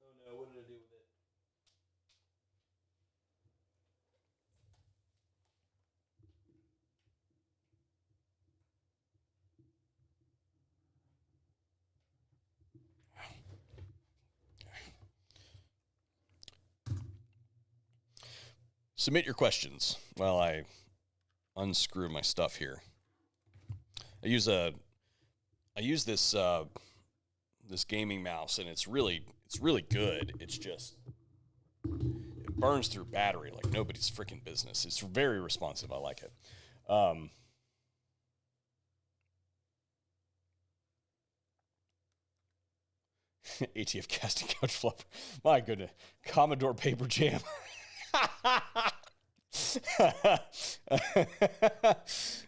Oh no, what did I do with it? Submit your questions while I unscrew my stuff here. I use this this gaming mouse, and it's really good. It's just it burns through battery like nobody's freaking business. It's very responsive. I like it. ATF casting couch fluffer. My goodness, Commodore paper jam.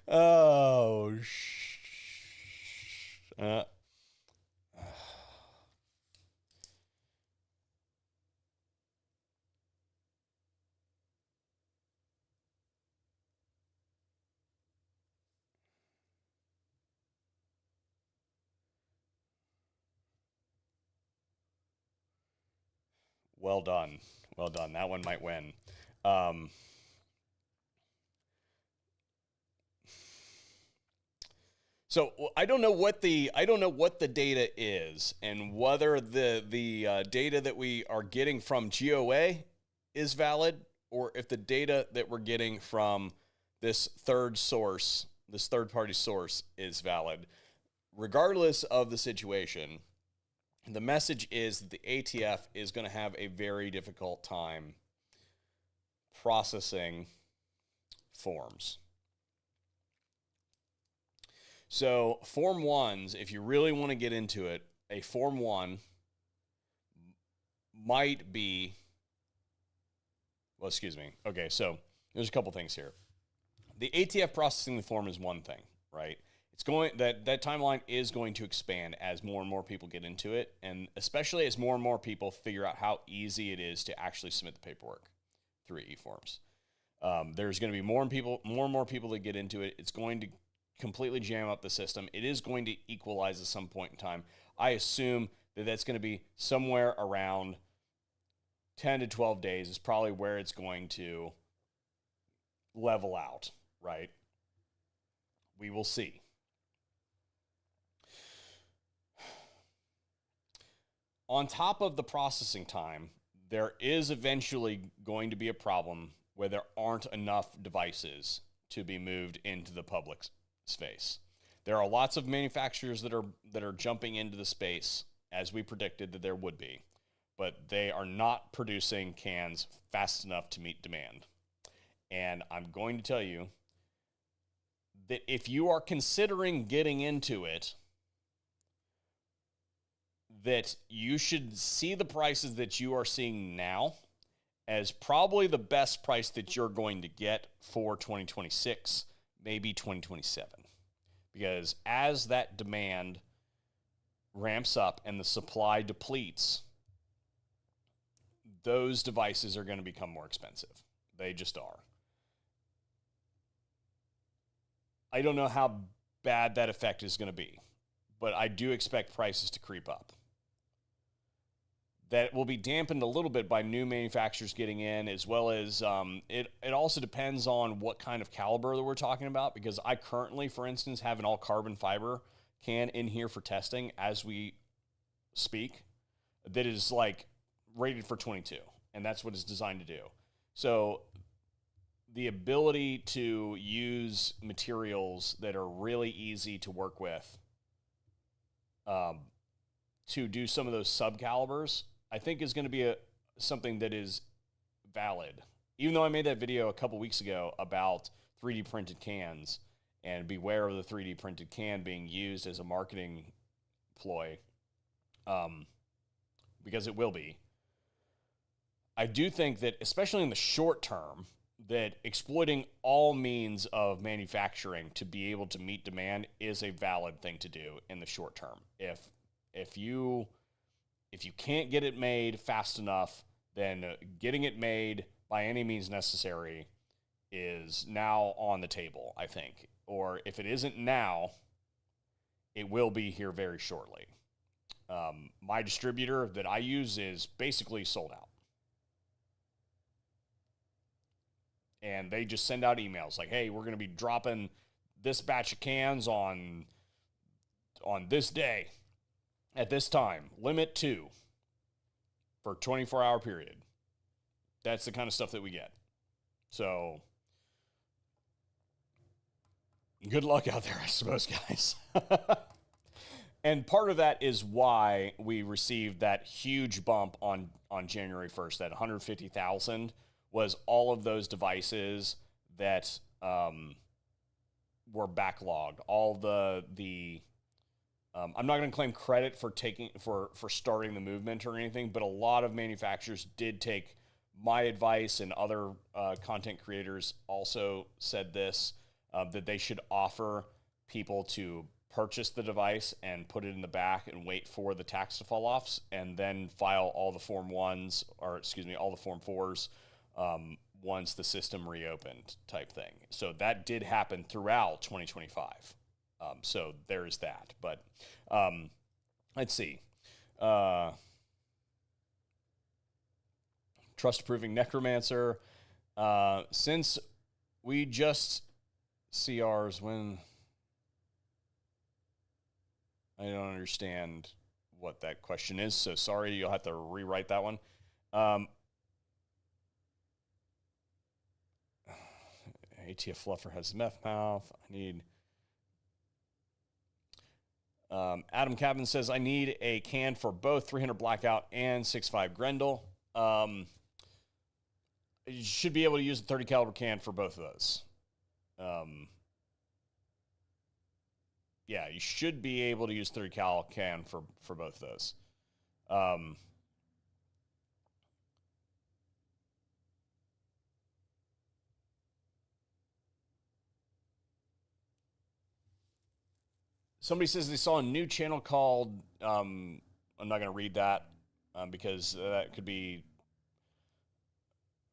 Oh well done. That one might win. So I don't know what the data is, and whether the data that we are getting from GOA is valid, or if the data that we're getting from this third party source is valid. Regardless of the situation, the message is that the ATF is going to have a very difficult time processing forms. So Form 1s, if you really want to get into it, a Form 1 might be, well, excuse me. Okay, so there's a couple things here. The ATF processing the form is one thing, right? It's going that timeline is going to expand as more and more people get into it, and especially as more and more people figure out how easy it is to actually submit the paperwork through e-forms. There's going to be more and more people that get into it. It's going to completely jam up the system. It is going to equalize at some point in time. I assume that that's going to be somewhere around 10 to 12 days is probably where it's going to level out, right? We will see. On top of the processing time, there is eventually going to be a problem where there aren't enough devices to be moved into the public space. There are lots of manufacturers that are jumping into the space, as we predicted that there would be, but they are not producing cans fast enough to meet demand. And I'm going to tell you that if you are considering getting into it, that you should see the prices that you are seeing now as probably the best price that you're going to get for 2026, maybe 2027. Because as that demand ramps up and the supply depletes, those devices are going to become more expensive. They just are. I don't know how bad that effect is going to be, but I do expect prices to creep up. That will be dampened a little bit by new manufacturers getting in, as well as it also depends on what kind of caliber that we're talking about, because I currently, for instance, have an all carbon fiber can in here for testing as we speak that is like rated for 22, and that's what it's designed to do. So the ability to use materials that are really easy to work with to do some of those subcalibers, I think is going to be something that is valid. Even though I made that video a couple weeks ago about 3D printed cans, and beware of the 3D printed can being used as a marketing ploy, because it will be. I do think that, especially in the short term, that exploiting all means of manufacturing to be able to meet demand is a valid thing to do in the short term. If you can't get it made fast enough, then getting it made by any means necessary is now on the table, I think. Or if it isn't now, it will be here very shortly. My distributor that I use is basically sold out. And they just send out emails like, hey, we're going to be dropping this batch of cans on this day at this time, limit 2 for a 24-hour period. That's the kind of stuff that we get. So good luck out there, I suppose, guys. And part of that is why we received that huge bump on January 1st, that 150,000 was all of those devices that were backlogged. All the I'm not going to claim credit for starting the movement or anything, but a lot of manufacturers did take my advice, and other content creators also said this, that they should offer people to purchase the device and put it in the back and wait for the tax to fall off, and then file all the Form 1s, or excuse me, all the Form 4s once the system reopened, type thing. So that did happen throughout 2025. So there's that. But let's see. Trust-approving necromancer. Since we just see ours when... I don't understand what that question is, so sorry, you'll have to rewrite that one. ATF fluffer has meth mouth. I need... Adam Cabin says, I need a can for both 300 Blackout and 6.5 Grendel. You should be able to use a 30 caliber can for both of those. Yeah, you should be able to use 30 cal can for both of those. Somebody says they saw a new channel called, I'm not going to read that because that could be,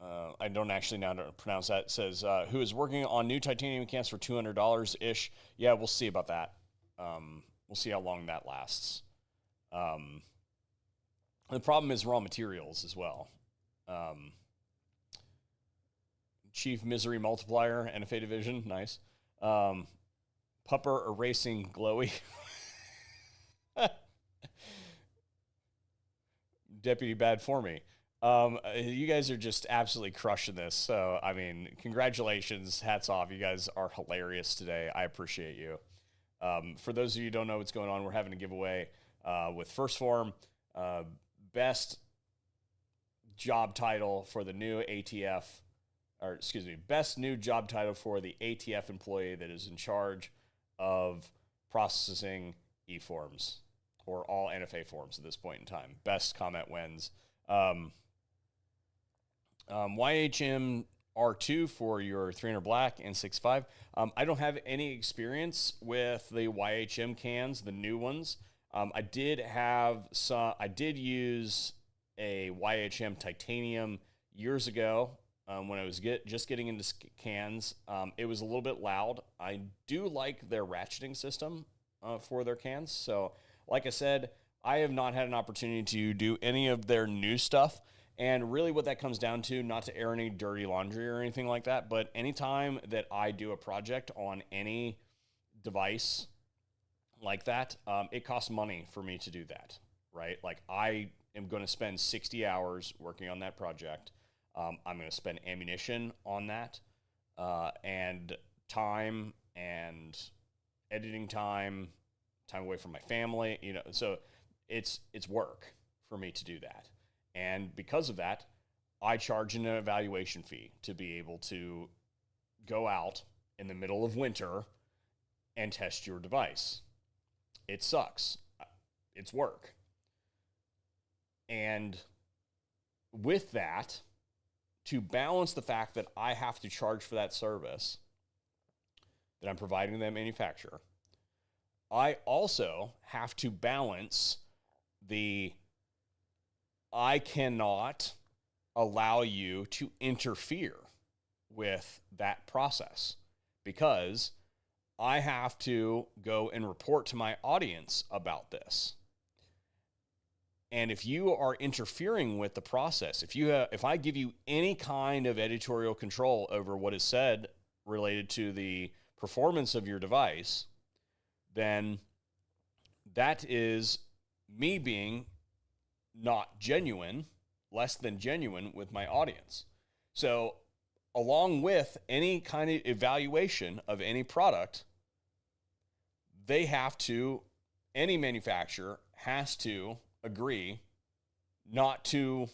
I don't actually know how to pronounce that. It says, who is working on new titanium cans for $200-ish. Yeah, we'll see about that. We'll see how long that lasts. The problem is raw materials as well. Chief Misery Multiplier, NFA Division, nice. Pupper Erasing Glowy. Deputy Bad for me. You guys are just absolutely crushing this. So, I mean, congratulations. Hats off. You guys are hilarious today. I appreciate you. For those of you who don't know what's going on, we're having a giveaway with First Form. Best job title for the new ATF, or excuse me, best new job title for the ATF employee that is in charge of processing e-forms or all NFA forms at this point in time. Best comment wins. YHM R2 for your 300 black and 6.5. I don't have any experience with the YHM cans, the new ones. I did use a YHM titanium years ago when I was just getting into cans. It was a little bit loud. I do like their ratcheting system for their cans. So, like I said, I have not had an opportunity to do any of their new stuff. And really what that comes down to, not to air any dirty laundry or anything like that, but anytime that I do a project on any device like that, it costs money for me to do that, right? Like I am going to spend 60 hours working on that project. I'm going to spend ammunition on that, and time and editing time away from my family, so it's work for me to do that. And because of that, I charge an evaluation fee to be able to go out in the middle of winter and test your device. It sucks. It's work. And with that, to balance the fact that I have to charge for that service that I'm providing the manufacturer, I also have to balance I cannot allow you to interfere with that process because I have to go and report to my audience about this. And if you are interfering with the process, if I give you any kind of editorial control over what is said related to the performance of your device, then that is me being not genuine, less than genuine with my audience. So along with any kind of evaluation of any product, any manufacturer has to agree not to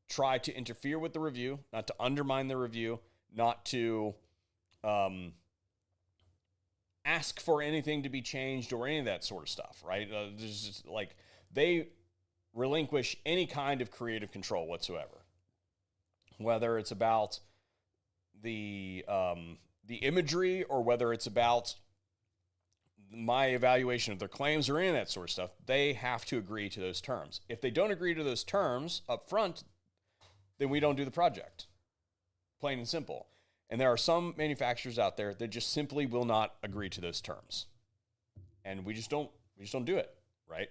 try to interfere with the review, not to undermine the review, not to ask for anything to be changed or any of that sort of stuff, right? There's just they relinquish any kind of creative control whatsoever, whether it's about the imagery or whether it's about my evaluation of their claims or any of that sort of stuff. They have to agree to those terms. If they don't agree to those terms up front, then we don't do the project. Plain and simple. And there are some manufacturers out there that just simply will not agree to those terms. And we just don't do it, right?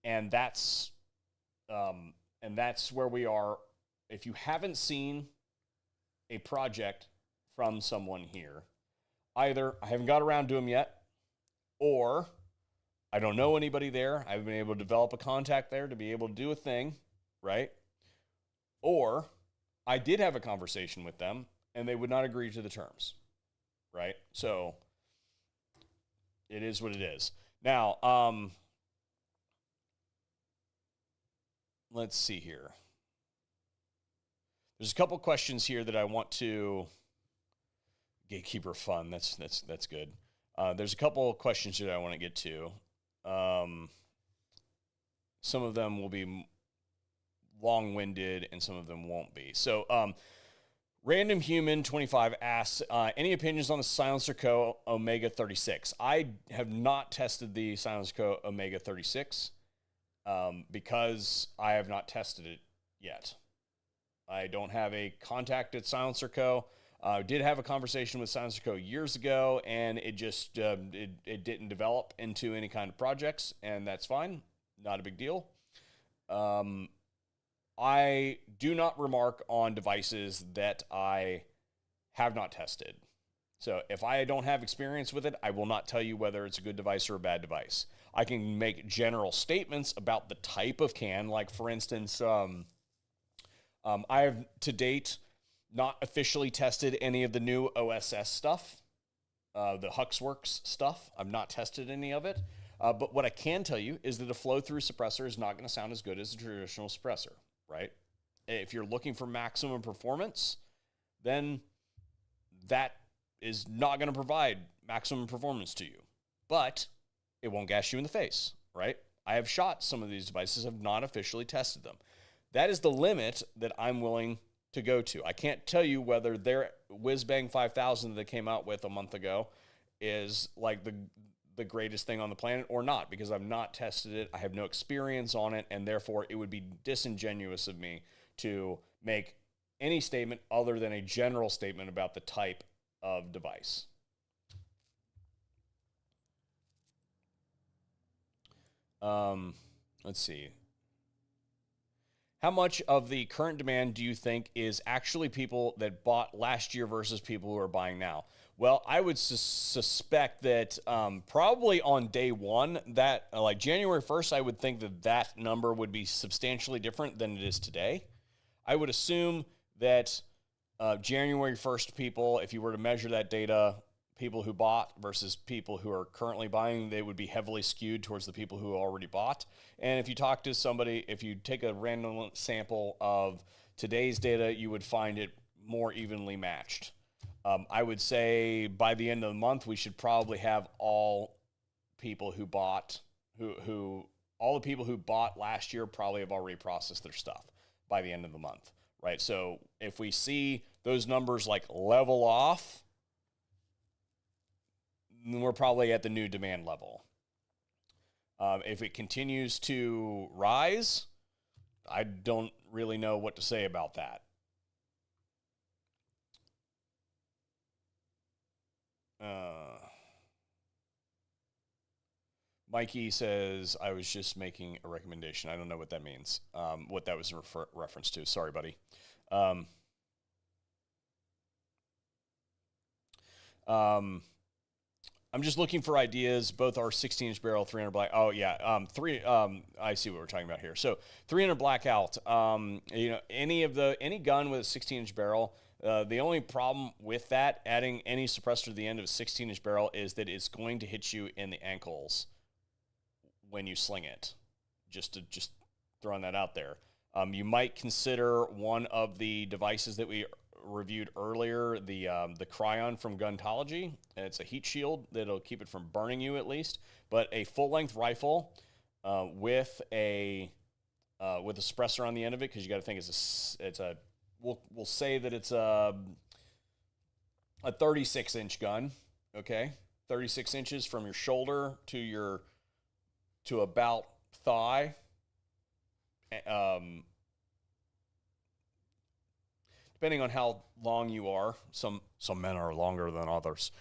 And that's where we are. If you haven't seen a project from someone here, either I haven't got around to them yet, or I don't know anybody there. I haven't been able to develop a contact there to be able to do a thing, right? Or I did have a conversation with them and they would not agree to the terms, right? So it is what it is. Now, let's see here. There's a couple questions here that I want to gatekeeper fun. That's good. There's a couple of questions that I want to get to. Some of them will be long-winded and some of them won't be. So, Random Human 25 asks, any opinions on the Silencer Co. Omega 36? I have not tested the Silencer Co. Omega 36 because I have not tested it yet. I don't have a contact at Silencer Co. I did have a conversation with Silencer Co. years ago, and it just it didn't develop into any kind of projects, and that's fine. Not a big deal. I do not remark on devices that I have not tested. So if I don't have experience with it, I will not tell you whether it's a good device or a bad device. I can make general statements about the type of can, like for instance, I have to date not officially tested any of the new OSS stuff, the Huxworks stuff. I've not tested any of it. But what I can tell you is that a flow-through suppressor is not going to sound as good as a traditional suppressor, right? If you're looking for maximum performance, then that is not going to provide maximum performance to you. But it won't gas you in the face, right? I have shot some of these devices, have not officially tested them. That is the limit that I'm willing to go to. I can't tell you whether their Whiz-Bang 5000 that they came out with a month ago is like the greatest thing on the planet or not, because I've not tested it. I have no experience on it, and therefore it would be disingenuous of me to make any statement other than a general statement about the type of device. Let's see. How much of the current demand do you think is actually people that bought last year versus people who are buying now? Well, I would suspect that probably on day one, that like January 1st, I would think that that number would be substantially different than it is today. I would assume that January 1st people, if you were to measure that data, people who bought versus people who are currently buying, they would be heavily skewed towards the people who already bought. And if you talk to somebody, if you take a random sample of today's data, you would find it more evenly matched. I would say by the end of the month, we should probably have all people who bought, all the people who bought last year probably have already processed their stuff by the end of the month, right? So if we see those numbers like level off, we're probably at the new demand level. If it continues to rise, I don't really know what to say about that. Mikey says, I was just making a recommendation. I don't know what that means, what that was in reference to. Sorry, buddy. I'm just looking for ideas. Both our 16-inch barrel, 300 black. Oh yeah, I see what we're talking about here. So 300 blackout. Any gun with a 16-inch barrel. The only problem with that, adding any suppressor to the end of a 16-inch barrel, is that it's going to hit you in the ankles when you sling it. Just throwing that out there. You might consider one of the devices that we reviewed earlier, the Cryon from Guntology. It's a heat shield that'll keep it from burning you at least. But a full-length rifle with a suppressor on the end of it, because you got to think we'll say that it's a 36-inch gun. Okay, 36 inches from your shoulder to about thigh. Depending on how long you are, some men are longer than others.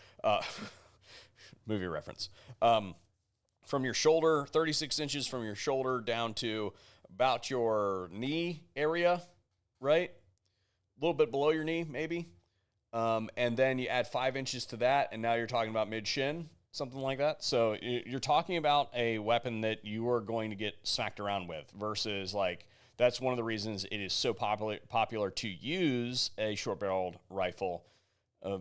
Movie reference. From your shoulder, 36 inches from your shoulder down to about your knee area, right? A little bit below your knee, maybe. And then you add 5 inches to that, and now you're talking about mid-shin. something like that. So you're talking about a weapon that you are going to get smacked around with versus like, that's one of the reasons it is so popular to use a short-barreled rifle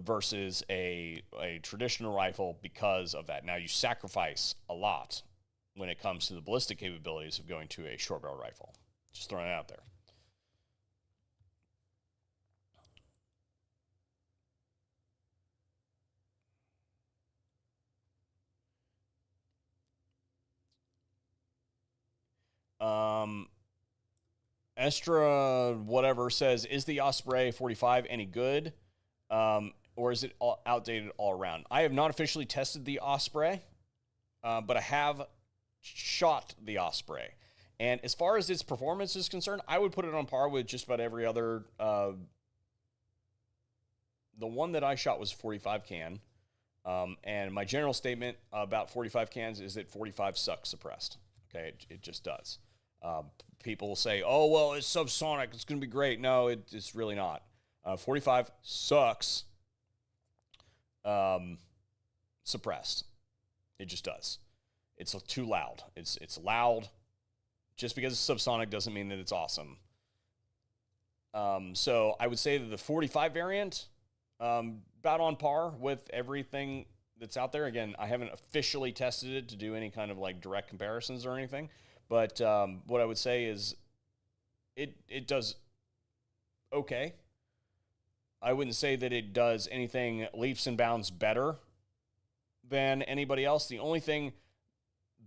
versus a traditional rifle because of that. Now, you sacrifice a lot when it comes to the ballistic capabilities of going to a short-barrel rifle. Just throwing it out there. Estra whatever says, is the Osprey 45 any good? Or is it outdated all around? I have not officially tested the Osprey, but I have shot the Osprey. And as far as its performance is concerned, I would put it on par with just about every other. The one that I shot was 45 can. And my general statement about 45 cans is that 45 sucks suppressed. Okay, it just does. People will say, oh, well, it's subsonic, it's going to be great. No, it's really not. 45 sucks suppressed. It just does. It's too loud. It's loud. Just because it's subsonic doesn't mean that it's awesome. So I would say that the 45 variant, about on par with everything that's out there. Again, I haven't officially tested it to do any kind of like direct comparisons or anything. But what I would say is it does okay. I wouldn't say that it does anything leaps and bounds better than anybody else. The only thing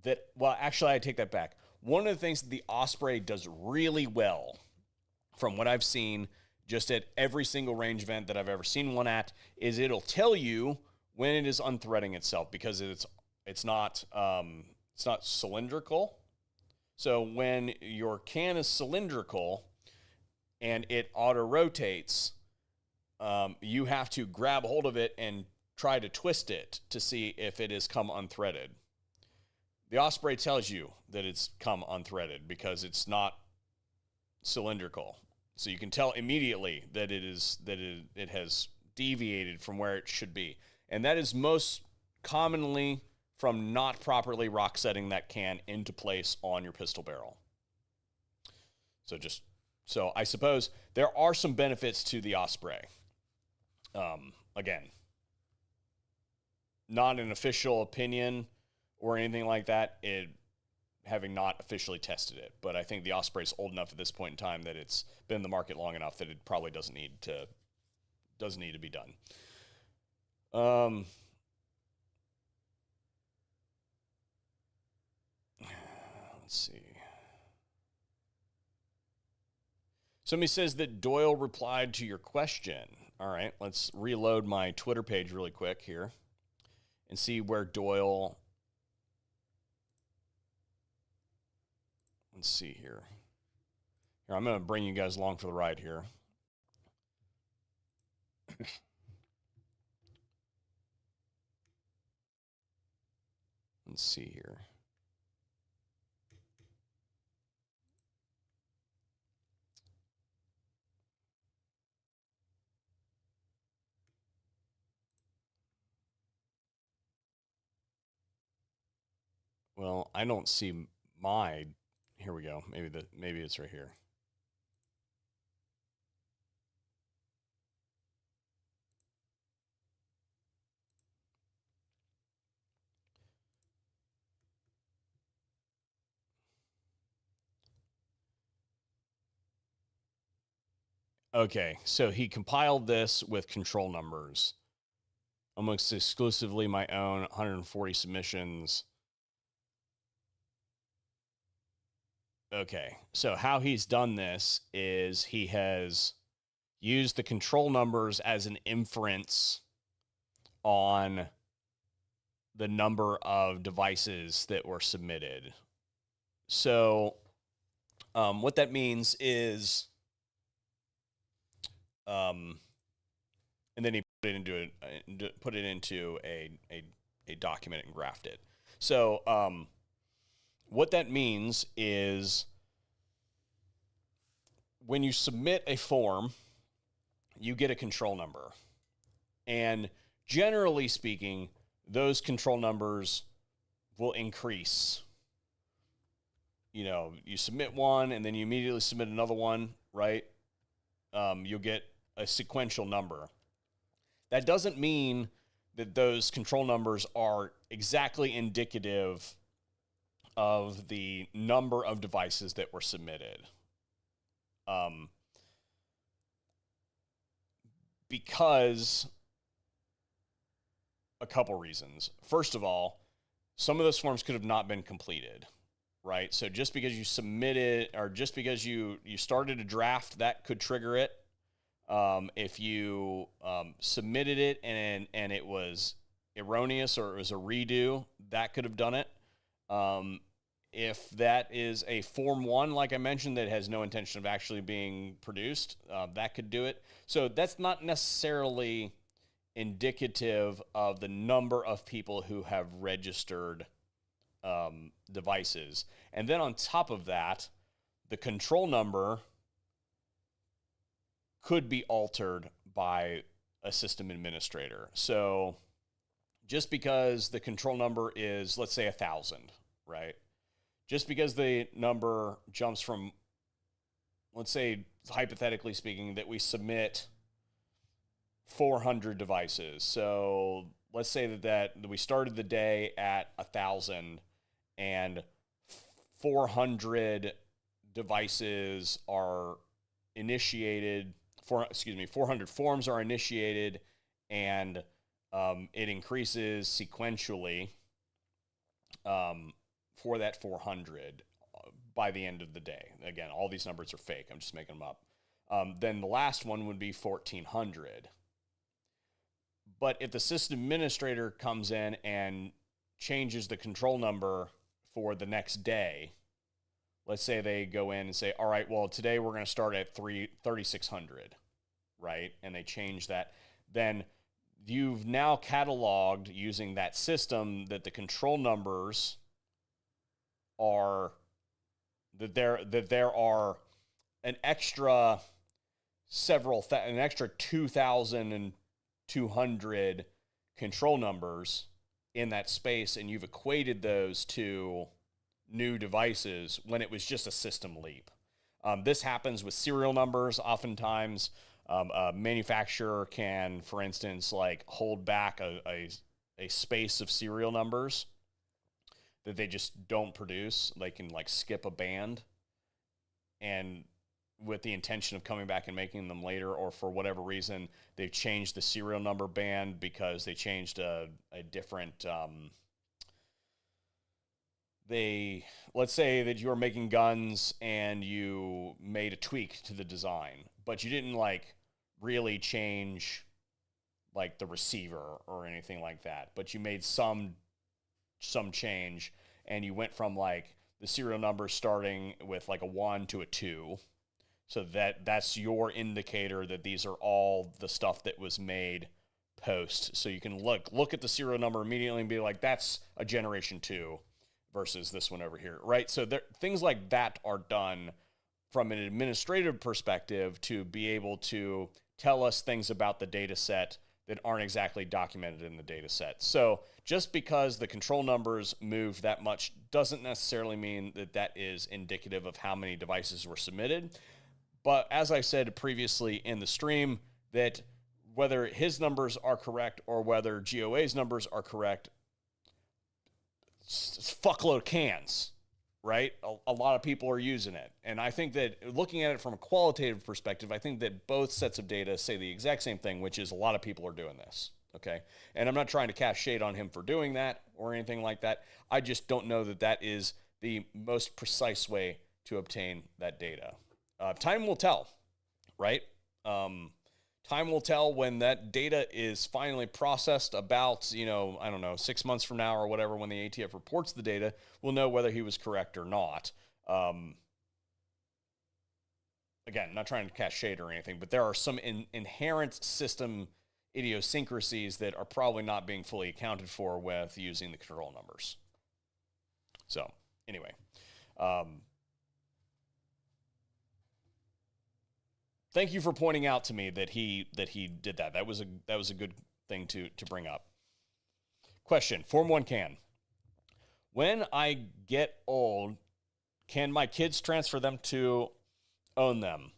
that, well, actually, I take that back. One of the things that the Osprey does really well, from what I've seen just at every single range event that I've ever seen one at, is it'll tell you when it is unthreading itself because it's not cylindrical. So when your can is cylindrical and it auto rotates, you have to grab hold of it and try to twist it to see if it has come unthreaded. The Osprey tells you that it's come unthreaded because it's not cylindrical. So you can tell immediately that it has deviated from where it should be. And that is most commonly from not properly rock setting that can into place on your pistol barrel. So I suppose there are some benefits to the Osprey. Again, not an official opinion or anything like that, having not officially tested it. But I think the Osprey is old enough at this point in time that it's been in the market long enough that it probably doesn't need to be done. Let's see. Somebody says that Doyle replied to your question. All right, let's reload my Twitter page really quick here and see where Doyle... Let's see here. Here, I'm going to bring you guys along for the ride here. Let's see here. Well, I don't see my... Here we go. Maybe it's right here. Okay, so he compiled this with control numbers. Almost exclusively my own 140 submissions. Okay, so how he's done this is he has used the control numbers as an inference on the number of devices that were submitted. So what that means is, and then he put it into a document and graphed it. So what that means is when you submit a form, you get a control number. And generally speaking, those control numbers will increase. You know, you submit one and then you immediately submit another one, right? You'll get a sequential number. That doesn't mean that those control numbers are exactly indicative of the number of devices that were submitted. Because a couple reasons. First of all, some of those forms could have not been completed, right? So just because you submitted, or just because you started a draft, that could trigger it. If you submitted it and it was erroneous or it was a redo, that could have done it. If that is a Form 1, like I mentioned, that has no intention of actually being produced, that could do it. So that's not necessarily indicative of the number of people who have registered devices. And then on top of that, the control number could be altered by a system administrator. So just because the control number is, let's say, 1,000, right? Just because the number jumps from, let's say, hypothetically speaking, that we submit 400 devices. So let's say that we started the day at 1,000 and 400 devices are initiated, 400 forms are initiated, and it increases sequentially for that 400 by the end of the day. Again, all these numbers are fake. I'm just making them up. Then the last one would be 1,400. But if the system administrator comes in and changes the control number for the next day, let's say they go in and say, all right, well, today we're going to start at 3,600, right? And they change that. Then you've now cataloged using that system that the control numbers are, that there are an extra an extra 2,200 control numbers in that space, and you've equated those to new devices when it was just a system leap. This happens with serial numbers. Oftentimes, a manufacturer can, for instance, like hold back a space of serial numbers that they just don't produce. They can like skip a band, and with the intention of coming back and making them later, or for whatever reason, they've changed the serial number band because they changed a different, let's say that you're making guns and you made a tweak to the design, but you didn't like really change like the receiver or anything like that, but you made some change, and you went from like the serial number starting with like a 1 to a 2. So that's your indicator that these are all the stuff that was made post. So you can look at the serial number immediately and be like, that's a generation 2 versus this one over here, right? So things like that are done from an administrative perspective to be able to tell us things about the data set that aren't exactly documented in the data set. So just because the control numbers move that much doesn't necessarily mean that that is indicative of how many devices were submitted. But as I said previously in the stream, that whether his numbers are correct or whether GOA's numbers are correct, it's fuckload of cans, right? A lot of people are using it. And I think that looking at it from a qualitative perspective, I think that both sets of data say the exact same thing, which is a lot of people are doing this, okay? And I'm not trying to cast shade on him for doing that or anything like that. I just don't know that that is the most precise way to obtain that data. Time will tell, right? Time will tell when that data is finally processed about, I don't know, 6 months from now or whatever, when the ATF reports the data, we'll know whether he was correct or not. Again, not trying to cast shade or anything, but there are some inherent system idiosyncrasies that are probably not being fully accounted for with using the control numbers. So anyway, thank you for pointing out to me that he did that. That was a good thing to bring up. Question, Form 1 can. When I get old, can my kids transfer them to own them?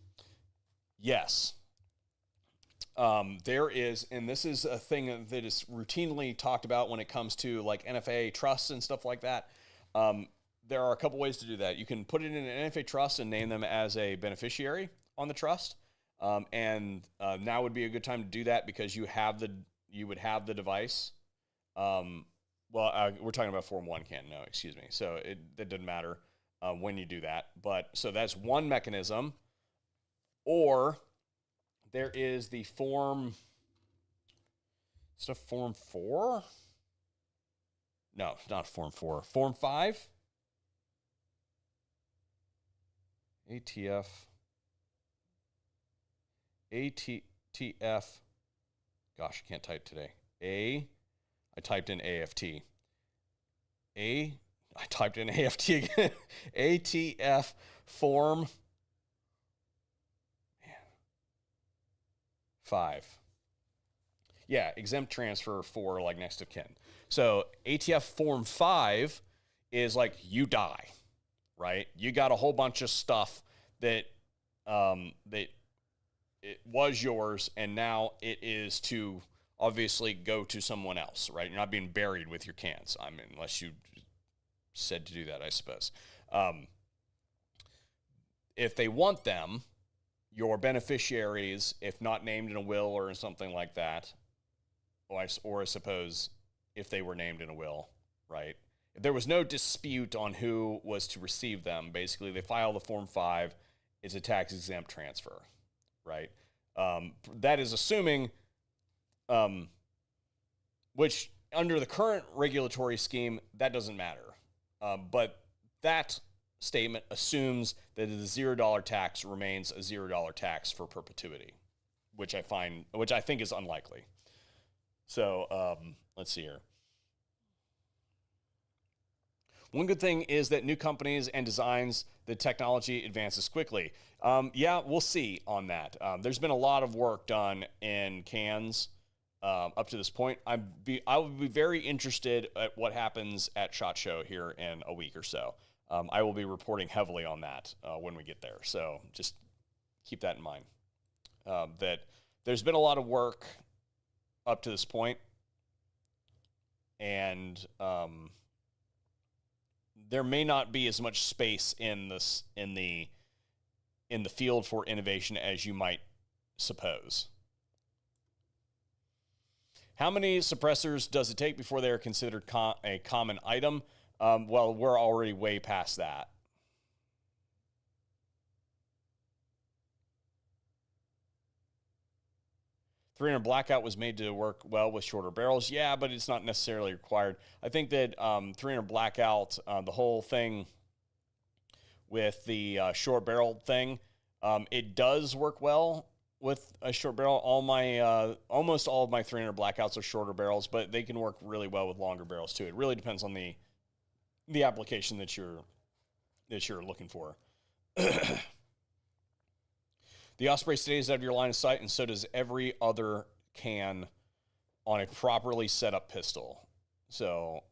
Yes. There is, and this is a thing that is routinely talked about when it comes to like NFA trusts and stuff like that. There are a couple ways to do that. You can put it in an NFA trust and name them as a beneficiary on the trust. Now would be a good time to do that because you would have the device. We're talking about Form 1 can, no, excuse me. So it doesn't matter when you do that. But so that's one mechanism. Or there is the Form 4? No, not Form 4. Form 5? ATF. Gosh, I can't type today. I typed in AFT. I typed in AFT again. ATF Form 5. Yeah, exempt transfer for like next of kin. So ATF Form 5 is like you die, right? You got a whole bunch of stuff that it was yours, and now it is to obviously go to someone else, right? You're not being buried with your cans. I mean, unless you said to do that, I suppose. If they want them, your beneficiaries, if not named in a will or something like that, or I suppose if they were named in a will, right? If there was no dispute on who was to receive them, basically they file the Form 5, it's a tax-exempt transfer, right? That is assuming, which under the current regulatory scheme, that doesn't matter. But that statement assumes that the $0 tax remains a $0 tax for perpetuity, which I think is unlikely. So let's see here. One good thing is that new companies and designs, the technology advances quickly. Yeah, we'll see on that. There's been a lot of work done in cans up to this point. I would be very interested at what happens at SHOT Show here in a week or so. I will be reporting heavily on that when we get there. So just keep that in mind. That there's been a lot of work up to this point, and there may not be as much space in the field for innovation as you might suppose. How many suppressors does it take before they are considered a common item? Well, we're already way past that. .300 blackout was made to work well with shorter barrels. Yeah, but it's not necessarily required. I think that .300 blackout, the whole thing with the short barrel thing, it does work well with a short barrel. Almost all of my .300 blackouts are shorter barrels, but they can work really well with longer barrels too. It really depends on the application that you're looking for. The Osprey stays out of your line of sight, and so does every other can on a properly set up pistol. So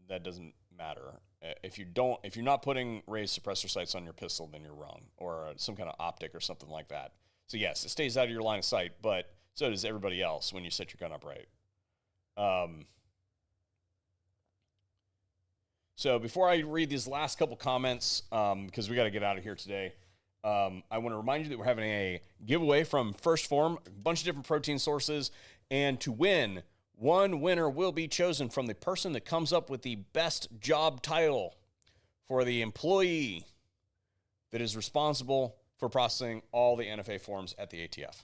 that doesn't matter. If you're not putting raised suppressor sights on your pistol, then you're wrong, or some kind of optic or something like that. So yes, it stays out of your line of sight, but so does everybody else when you set your gun up right. So before I read these last couple comments, because we got to get out of here today, I want to remind you that we're having a giveaway from First Form, a bunch of different protein sources, and to win, one winner will be chosen from the person that comes up with the best job title for the employee that is responsible for processing all the NFA forms at the ATF.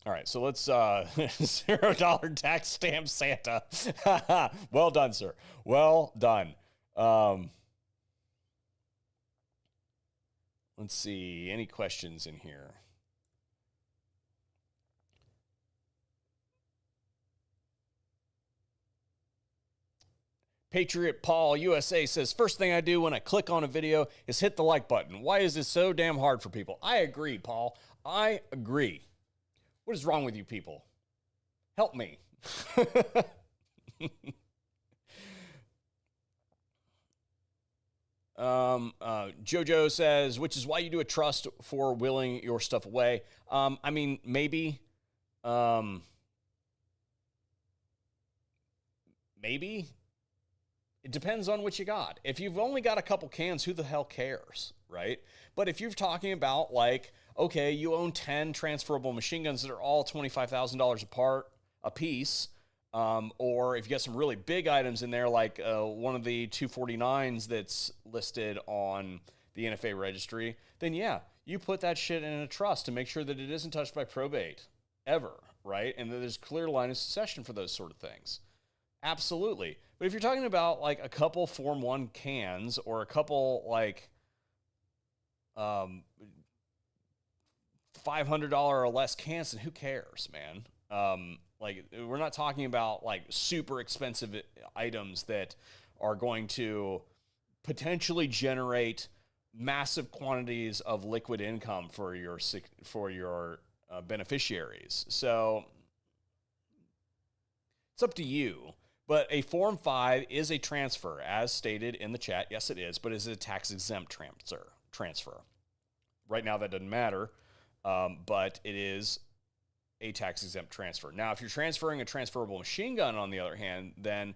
All right, so let's $0 tax stamp Santa. Well done, sir. Well done. Let's see, any questions in here? Patriot Paul USA says, first thing I do when I click on a video is hit the like button. Why is this so damn hard for people? I agree, Paul. I agree. What is wrong with you people? Help me. Jojo says, which is why you do a trust for willing your stuff away. I mean, maybe, maybe it depends on what you got. If you've only got a couple cans, who the hell cares, right? But if you're talking about like, okay, you own 10 transferable machine guns that are all $25,000 a piece, or if you got some really big items in there, like one of the 249s that's listed on the NFA registry, then yeah, you put that shit in a trust to make sure that it isn't touched by probate ever, right? And that there's clear line of succession for those sort of things. Absolutely. But if you're talking about like a couple Form 1 cans or a couple like $500 or less cans, then who cares, man? Like, we're not talking about like super expensive items that are going to potentially generate massive quantities of liquid income for your beneficiaries. So it's up to you. But a Form 5 is a transfer, as stated in the chat. Yes, it is, but it's a tax-exempt transfer. Right now, that doesn't matter, but it is a tax-exempt transfer. Now, if you're transferring a transferable machine gun, on the other hand, then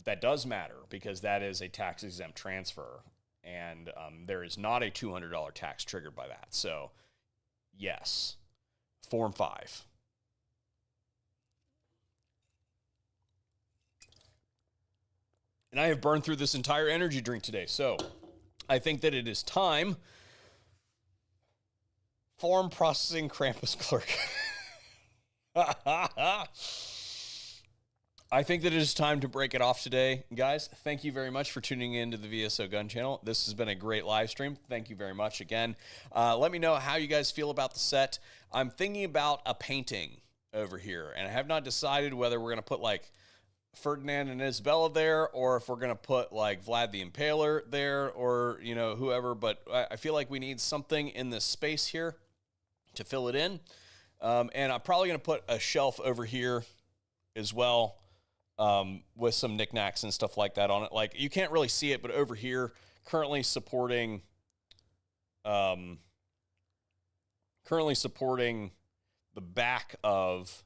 that does matter because that is a tax-exempt transfer, and there is not a $200 tax triggered by that. So, yes, Form 5. And I have burned through this entire energy drink today, so I think that it is time. Form processing Krampus clerk. I think that it is time to break it off today. Guys, thank you very much for tuning in to the VSO Gun Channel. This has been a great live stream. Thank you very much again. Let me know how you guys feel about the set. I'm thinking about a painting over here, and I have not decided whether we're going to put like Ferdinand and Isabella there, or if we're going to put like Vlad the Impaler there, or, you know, whoever, but I feel like we need something in this space here to fill it in. And I'm probably going to put a shelf over here as well, with some knickknacks and stuff like that on it. Like, you can't really see it, but over here, currently supporting the back of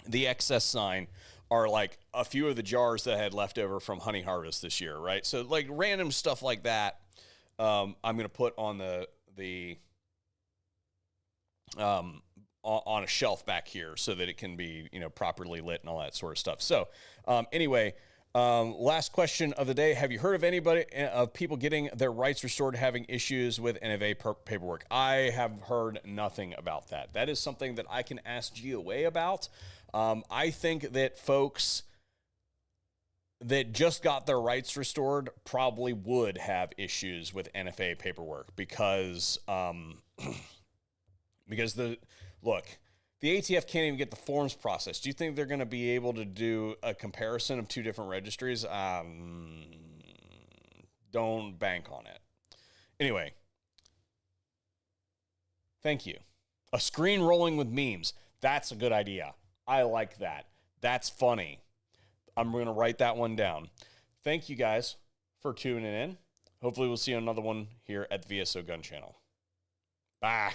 the excess sign are like a few of the jars that I had left over from Honey Harvest this year, right? So like random stuff like that, I'm going to put on on a shelf back here so that it can be, you know, properly lit and all that sort of stuff. So anyway, last question of the day. Have you heard of people getting their rights restored, having issues with NFA paperwork? I have heard nothing about that. That is something that I can ask GOA about. I think that folks that just got their rights restored probably would have issues with NFA paperwork because the ATF can't even get the forms processed. Do you think they're going to be able to do a comparison of two different registries? Don't bank on it. Anyway, thank you. A screen rolling with memes. That's a good idea. I like that. That's funny. I'm going to write that one down. Thank you guys for tuning in. Hopefully we'll see another one here at the VSO Gun Channel. Bye.